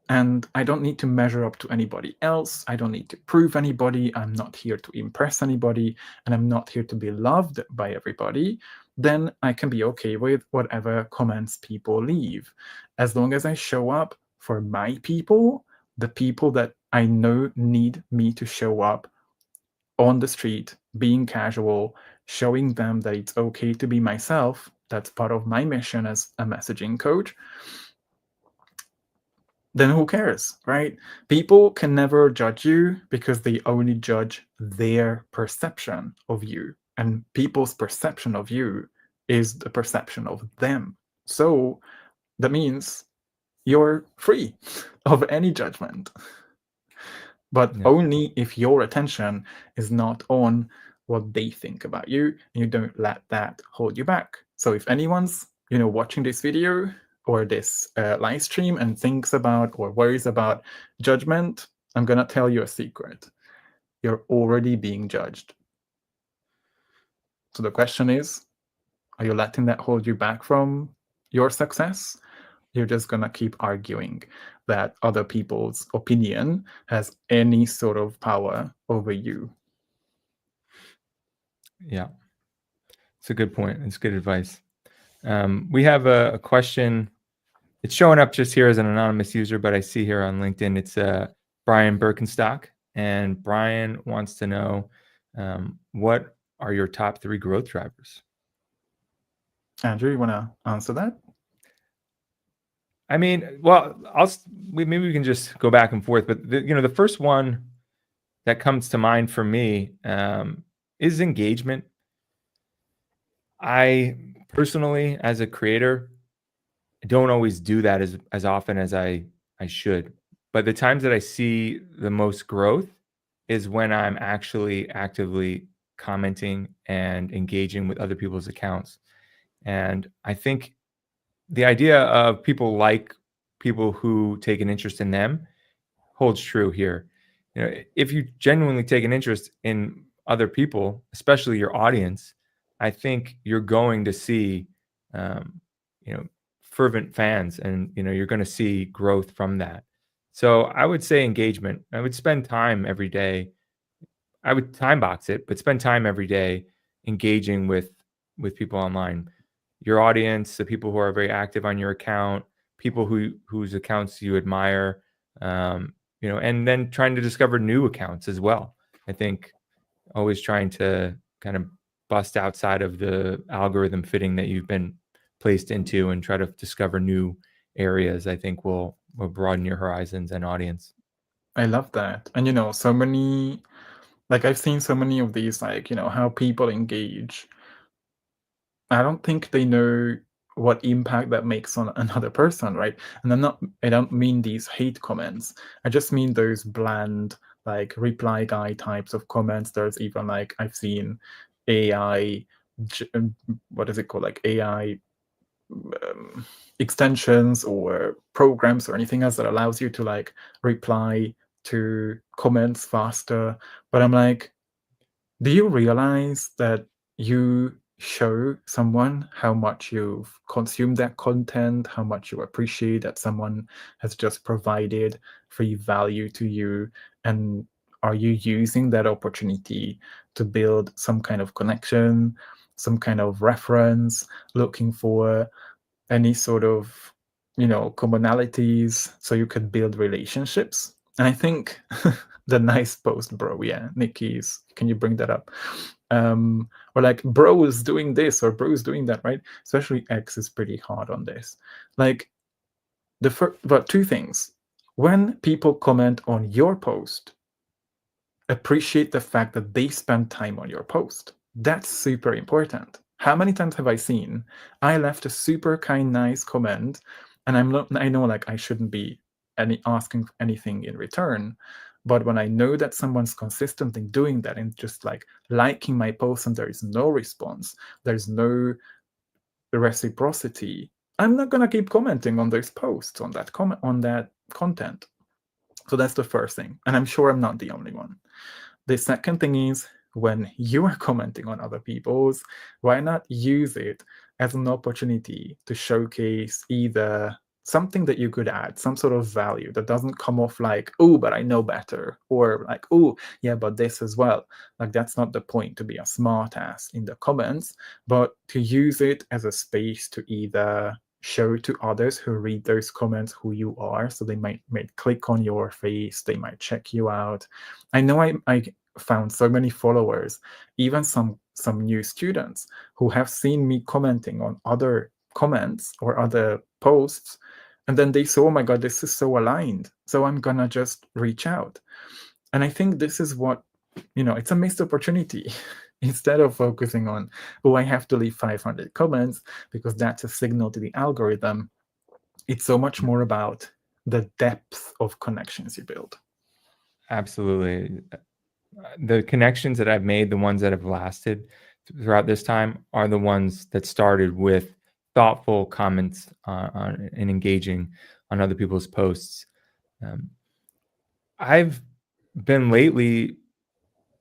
and I don't need to measure up to anybody else. I don't need to prove anybody. I'm not here to impress anybody, and I'm not here to be loved by everybody. Then I can be okay with whatever comments people leave. As long as I show up for my people, the people that I know need me to show up on the street, being casual, showing them that it's okay to be myself. That's part of my mission as a messaging coach. Then who cares, right? People can never judge you because they only judge their perception of you. And people's perception of you is the perception of them. So that means you're free of any judgment, but Yeah. only if your attention is not on what they think about you and you don't let that hold you back. So if anyone's watching this video or this live stream and thinks about or worries about judgment, I'm gonna tell you a secret. you're already being judged. So the question is, are you letting that hold you back from your success? You're just going to keep arguing that other people's opinion has any sort of power over you. Yeah, it's a good point. It's good advice. We have a question. It's showing up just here as an anonymous user, but I see here on LinkedIn, it's Brian Birkenstock. And Brian wants to know, what are your top 3 growth drivers? Andrew, you want to answer that? I mean, well, maybe we can just go back and forth, but the first one that comes to mind for me is engagement. I personally, as a creator, don't always do that as often as I should. But the times that I see the most growth is when I'm actually actively commenting and engaging with other people's accounts. And I think the idea of people who take an interest in them holds true here. If you genuinely take an interest in other people, especially your audience, I think you're going to see, um, you know, fervent fans, and you're going to see growth from that. So I would say engagement. I would spend time every day. I would time box it, but spend time every day engaging with people online, your audience, the people who are very active on your account, people whose accounts you admire, and then trying to discover new accounts as well. I think always trying to kind of bust outside of the algorithm fitting that you've been placed into and try to discover new areas, I think will broaden your horizons and audience. I love that. And so many, like I've seen so many of these, like, how people engage. I don't think they know what impact that makes on another person, right? And I don't mean these hate comments. I just mean those bland, like reply guy types of comments. There's even like I've seen AI, what is it called? Like AI extensions or programs or anything else that allows you to like reply to comments faster. But I'm like, do you realize that you show someone how much you've consumed that content, how much you appreciate that someone has just provided free value to you? And are you using that opportunity to build some kind of connection, some kind of reference, looking for any sort of commonalities so you could build relationships? And I think the nice post, bro, yeah, Nikki's, can you bring that up? Or like, bro is doing this or bro is doing that, right? Especially X is pretty hard on this. Like but two things. When people comment on your post, appreciate the fact that they spend time on your post. That's super important. How many times have I seen I left a super kind, nice comment, and I know like I shouldn't be asking anything in return, but when I know that someone's consistently doing that and just like liking my post and there is no response, there's no reciprocity, I'm not gonna keep commenting on those posts on that content. So that's the first thing, and I'm sure I'm not the only one. The second thing is, when you are commenting on other people's, why not use it as an opportunity to showcase either something that you could add, some sort of value that doesn't come off like, oh, but I know better, or like, oh, yeah, but this as well. Like, that's not the point, to be a smart ass in the comments, but to use it as a space to either show to others who read those comments who you are, so they might click on your face, they might check you out. I know I found so many followers, even some new students who have seen me commenting on other comments or other posts, and then they say, oh my god, this is so aligned, so I'm gonna just reach out. And I think this is what, it's a missed opportunity. Instead of focusing on, oh, I have to leave 500 comments because that's a signal to the algorithm, it's so much more about the depth of connections you build. Absolutely. The connections that I've made, the ones that have lasted throughout this time, are the ones that started with thoughtful comments on and engaging on other people's posts. I've been lately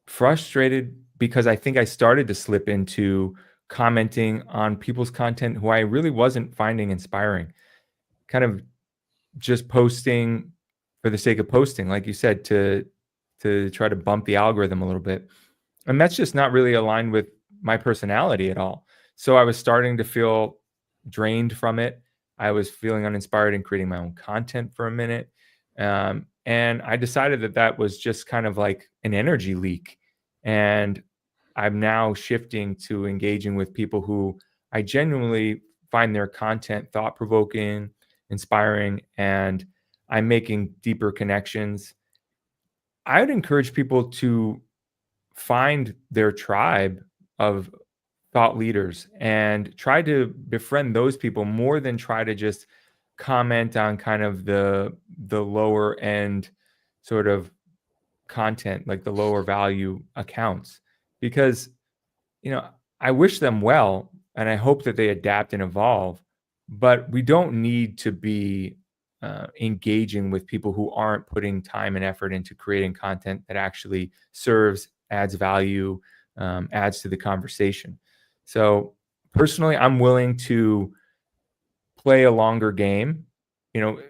frustrated because I think I started to slip into commenting on people's content who I really wasn't finding inspiring. Kind of just posting for the sake of posting, like you said, to try to bump the algorithm a little bit. And that's just not really aligned with my personality at all. So I was starting to feel drained from it. I was feeling uninspired in creating my own content for a minute. And I decided that that was just kind of like an energy leak. And I'm now shifting to engaging with people who I genuinely find their content thought provoking, inspiring, and I'm making deeper connections. I would encourage people to find their tribe of thought leaders and try to befriend those people more than try to just comment on kind of the lower end sort of content, like the lower value accounts, because you know, I wish them well and I hope that they adapt and evolve, but we don't need to be engaging with people who aren't putting time and effort into creating content that actually serves, adds value, adds to the conversation. So, personally, I'm willing to play a longer game, you know,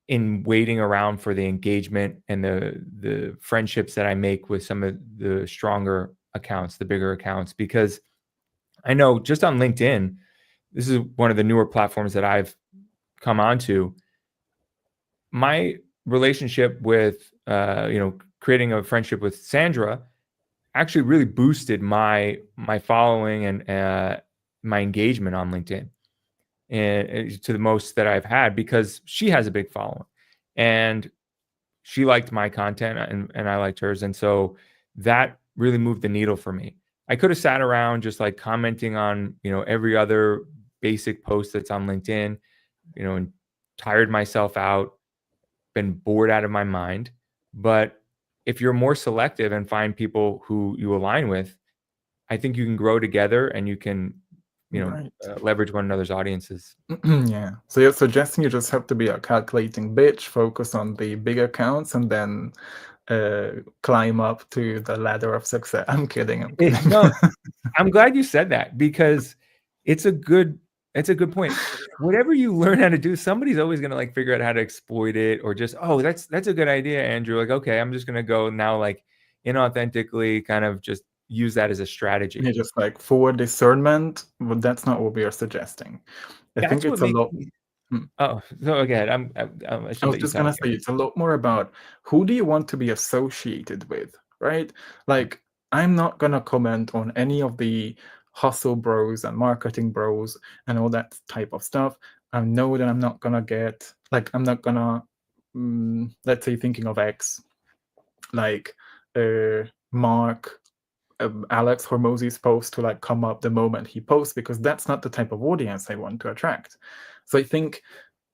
in waiting around for the engagement and the friendships that I make with some of the stronger accounts, the bigger accounts, because I know just on LinkedIn, this is one of the newer platforms that I've come onto. My relationship with, creating a friendship with Sandra actually really boosted my following and my engagement on LinkedIn and to the most that I've had because she has a big following and she liked my content and I liked hers. And so that really moved the needle for me. I could have sat around just like commenting on, every other basic post that's on LinkedIn, and tired myself out, been bored out of my mind. But if you're more selective and find people who you align with, I think you can grow together and you can, Right. leverage one another's audiences. Yeah. So you're suggesting you just have to be a calculating bitch, focus on the big accounts, and then climb up to the ladder of success. I'm kidding. I'm kidding. No, I'm glad you said that because it's a good it's a good point. Whatever you learn how to do, somebody's always gonna like figure out how to exploit it or just, oh, that's a good idea, Andrew. Like, okay, I'm just gonna go now like inauthentically kind of just use that as a strategy. Yeah, just like for discernment, but that's not what we are suggesting. I think That's what it's a makes lot. me Hmm. oh, so again, I I should was let you just talk gonna say here. it's a lot more about who do you want to be associated with, right? Like, I'm not gonna comment on any of the hustle bros and marketing bros and all that type of stuff. I know that I'm not gonna get like I'm not gonna let's say thinking of X, like Mark Alex Hormozzi's post to like come up the moment he posts because that's not the type of audience I want to attract. So I think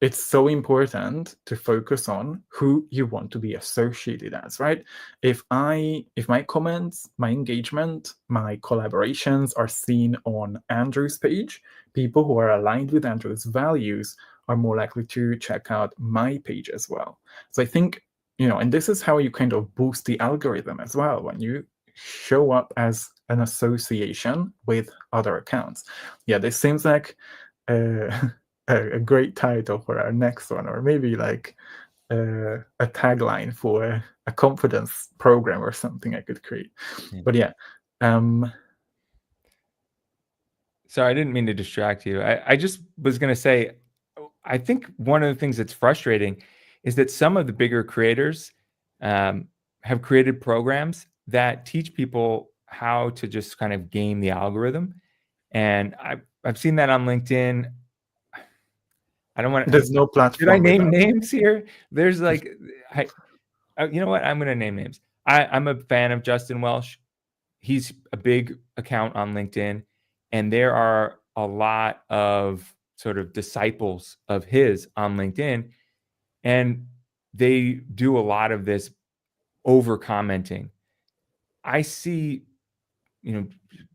it's so important to focus on who you want to be associated as, right? If my comments, my engagement, my collaborations are seen on Andrew's page, people who are aligned with Andrew's values are more likely to check out my page as well. So I think, and this is how you kind of boost the algorithm as well when you show up as an association with other accounts. Yeah, this seems like a great title for our next one, or maybe like a tagline for a confidence program or something I could create. Yeah. But yeah, um, Sorry, I didn't mean to distract you. I just was gonna say, I think one of the things that's frustrating is that some of the bigger creators um, have created programs that teach people how to just kind of game the algorithm, and I've seen that on LinkedIn. I don't want. there's no Should I platform name without. names here? There's like, you know what? I'm gonna name names. I'm a fan of Justin Welsh. He's a big account on LinkedIn, and there are a lot of sort of disciples of his on LinkedIn, and they do a lot of this over commenting. I see, you know,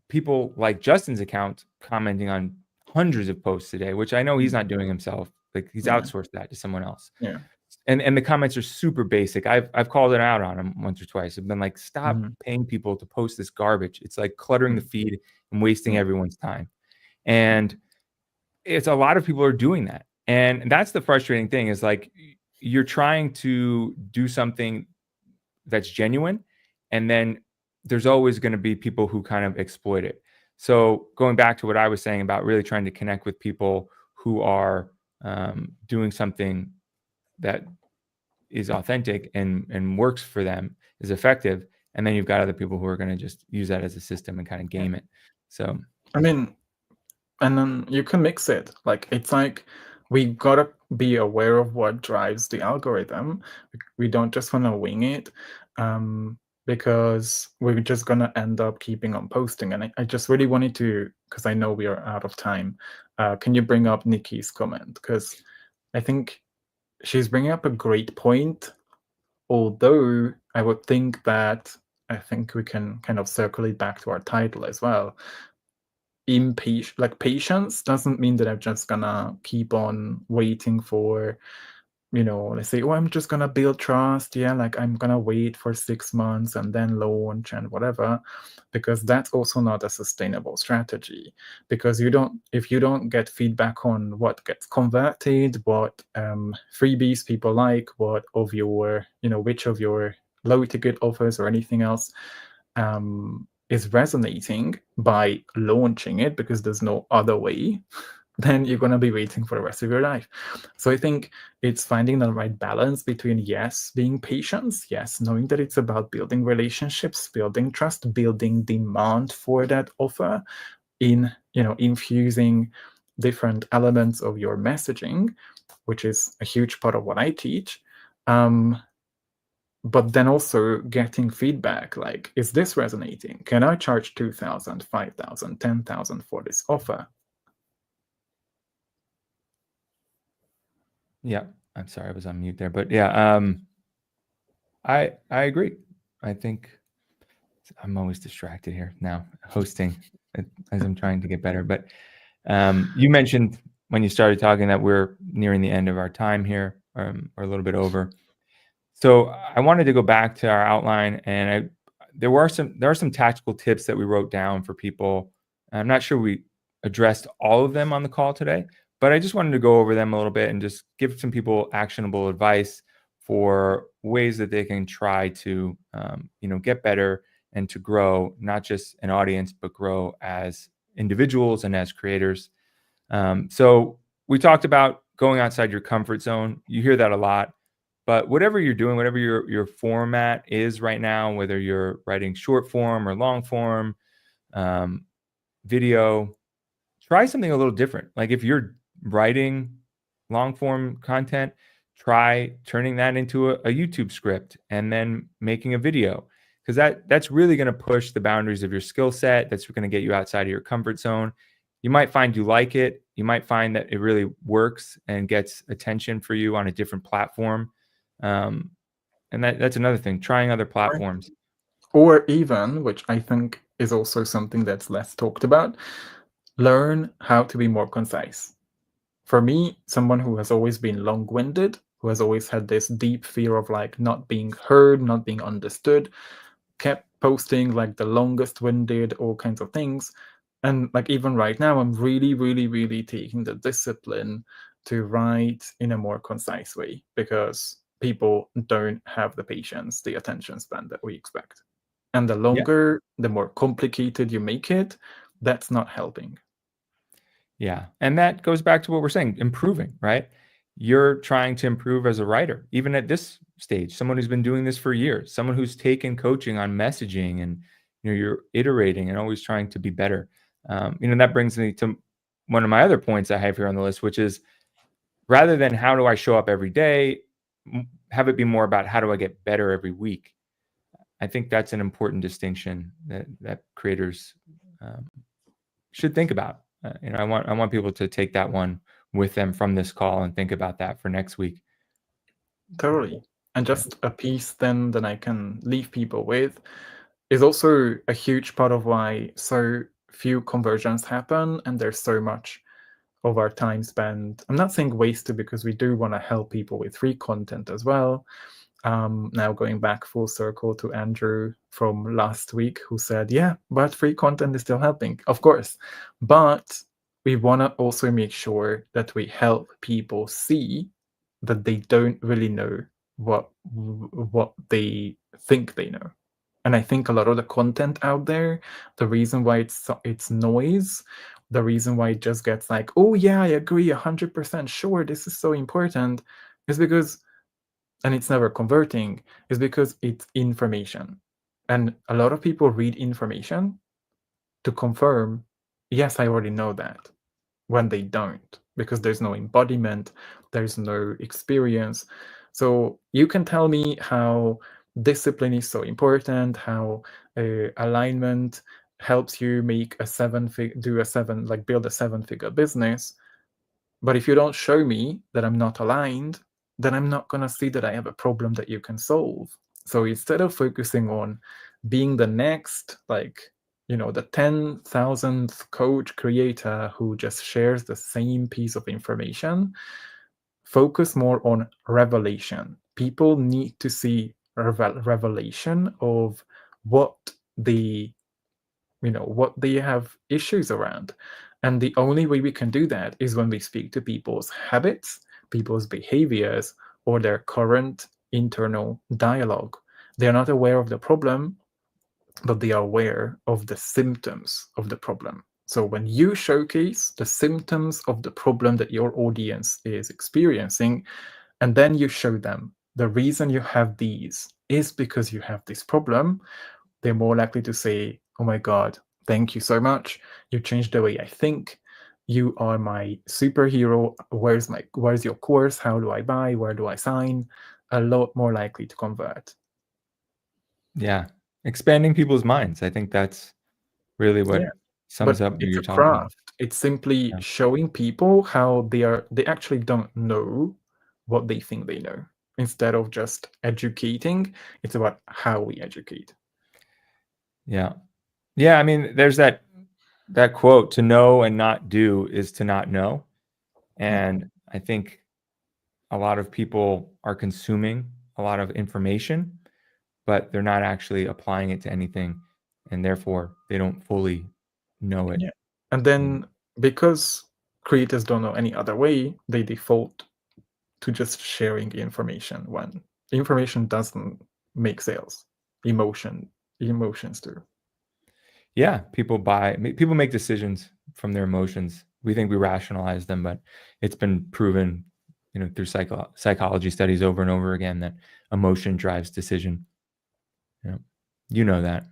people like Justin's account commenting on hundreds of posts a day, which I know he's not doing himself. Like he's Yeah, outsourced that to someone else. yeah. And the comments are super basic. I've called it out on them once or twice. I've been like, "Stop Mhm. paying people to post this garbage. It's like cluttering the Mm, feed and wasting mm, everyone's time." And it's a lot of people are doing that. And that's the frustrating thing is like you're trying to do something that's genuine, and then there's always going to be people who kind of exploit it. So going back to what I was saying about really trying to connect with people who are doing something that is authentic and works for them, is effective, and then you've got other people who are going to just use that as a system and kind of yeah. game it. So I mean, and then you can mix it. Like it's like we gotta be aware of what drives the algorithm. We don't just want to wing it, um, because we're just gonna end up keeping on posting. And I just really wanted to, because I know we are out of time. Can you bring up Nikki's comment? Because I think she's bringing up a great point. Although I would think that I think we can kind of circle it back to our title as well. Impatient, like patience doesn't mean that I'm just gonna keep on waiting for, let's say, oh, I'm just gonna build trust. Yeah, like I'm gonna wait for 6 months and then launch and whatever, because that's also not a sustainable strategy. Because if you don't get feedback on what gets converted, what freebies people like, what of your, which of your low ticket offers or anything else is resonating by launching it, because there's no other way, then you're going to be waiting for the rest of your life. So I think it's finding the right balance between, yes, being patient, yes, knowing that it's about building relationships, building trust, building demand for that offer, in infusing different elements of your messaging, which is a huge part of what I teach. But then also getting feedback like, is this resonating? Can I charge 2,000, 5,000, 10,000 for this offer? yeah, I'm sorry I was on mute there, but yeah, I agree. I think I'm always distracted here now hosting as I'm trying to get better. But you mentioned when you started talking that we're nearing the end of our time here, or a little bit over. So I wanted to go back to our outline, and there are some tactical tips that we wrote down for people. I'm not sure we addressed all of them on the call today, but I just wanted to go over them a little bit and just give some people actionable advice for ways that they can try to get better and to grow not just an audience but grow as individuals and as creators. So we talked about going outside your comfort zone. You hear that a lot, but whatever you're doing, whatever your format is right now, whether you're writing short form or long form, um, video, try something a little different. Like if you're writing long form content, try turning that into a YouTube script and then making a video, because that's really going to push the boundaries of your skill set. That's going to get you outside of your comfort zone. You might find you like it. You might find that it really works and gets attention for you on a different platform. Um, and that's another thing, trying other Right. platforms. Or even, which I think is also something that's less talked about, learn how to be more concise. For me, someone who has always been long-winded, who has always had this deep fear of like not being heard, not being understood, kept posting like the longest winded, all kinds of things. And like even right now, I'm really, really, really taking the discipline to write in a more concise way, because people don't have the patience, the attention span that we expect. And the Yeah. longer, the more complicated you make it, that's not helping. Yeah. And that goes back to what we're saying, improving, right? You're trying to improve as a writer, even at this stage, someone who's been doing this for years, someone who's taken coaching on messaging, and you're iterating and always trying to be better. That brings me to one of my other points I have here on the list, which is rather than how do I show up every day, have it be more about how do I get better every week. I think that's an important distinction that creators should think about. I want people to take that one with them from this call and think about that for next week. Totally. And Yeah. just a piece then that I can leave people with is also a huge part of why so few conversions happen and there's so much of our time spent. I'm not saying wasted, because we do want to help people with free content as well. Now going back full circle to Andrew from last week, who said, yeah, but free content is still helping. Of course. But we want to also make sure that we help people see that they don't really know what they think they know. And I think a lot of the content out there, the reason why it's noise, the reason why it just gets like, oh yeah, I agree 100% sure this is so important, is because, and it's never converting, is because it's information. And a lot of people read information to confirm, yes, I already know that, when they don't, because there's no embodiment, there's no experience. So you can tell me how discipline is so important, how alignment helps you make build a 7-figure business. But if you don't show me that I'm not aligned, then I'm not going to see that I have a problem that you can solve. So instead of focusing on being the next, the 10,000th coach creator who just shares the same piece of information, focus more on revelation. People need to see revelation of what they what they have issues around. And the only way we can do that is when we speak to people's habits, people's behaviors, or their current internal dialogue. They're not aware of the problem, but they are aware of the symptoms of the problem. So when you showcase the symptoms of the problem that your audience is experiencing, and then you show them the reason you have these is because you have this problem, they're more likely to say, oh my God, thank you so much. You changed the way I think. You are my superhero. Where's your course? How do I buy? Where do I sign? A lot more likely to convert. Yeah. Expanding people's minds. I think that's really what Yeah. sums But up what it's you're a talking about. craft. It's simply Yeah. showing people how they actually don't know what they think they know. Instead of just educating, it's about how we educate. Yeah. Yeah, I mean, there's that quote, "To know and not do is to not know." Yeah. And I think a lot of people are consuming a lot of information, but they're not actually applying it to anything, and therefore they don't fully know it. Yeah. And You know? then, because creators don't know any other way, they default to just sharing information when information doesn't make sales. Emotions do. Yeah, people make decisions from their emotions. We think we rationalize them, but it's been proven, through psychology studies over and over again that emotion drives decision. You know, you know that.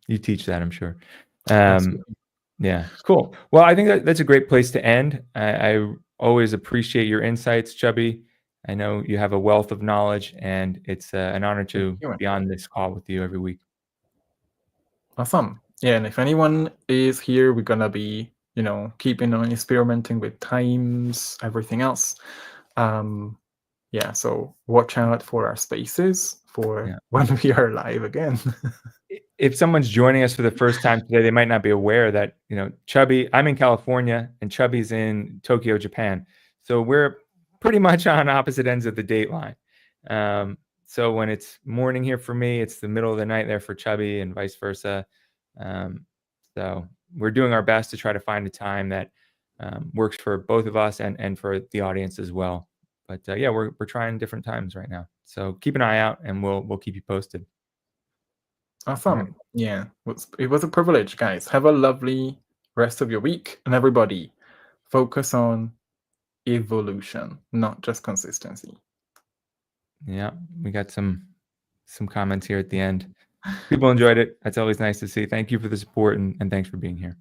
You teach that, I'm sure. Absolutely. Yeah, cool. Well, I think that's a great place to end. I always appreciate your insights, Chubby. I know you have a wealth of knowledge, and it's an honor Thank to you. be on this call with you every week. Awesome. Yeah, and if anyone is here, we're gonna be, keeping on experimenting with times, everything else. Yeah, so watch out for our spaces for Yeah. when we are live again. If someone's joining us for the first time today, they might not be aware that, Chubby, I'm in California and Chubby's in Tokyo, Japan. So we're pretty much on opposite ends of the date line. So when it's morning here for me, it's the middle of the night there for Chubby and vice versa. Um, so we're doing our best to try to find a time that works for both of us and for the audience as well. But yeah, we're trying different times right now. So keep an eye out and we'll keep you posted. All right. Awesome. Yeah, it was a privilege, guys. Have a lovely rest of your week. And everybody, focus on evolution, not just consistency. Yeah, we got some comments here at the end. People enjoyed it. That's always nice to see. Thank you for the support and thanks for being here.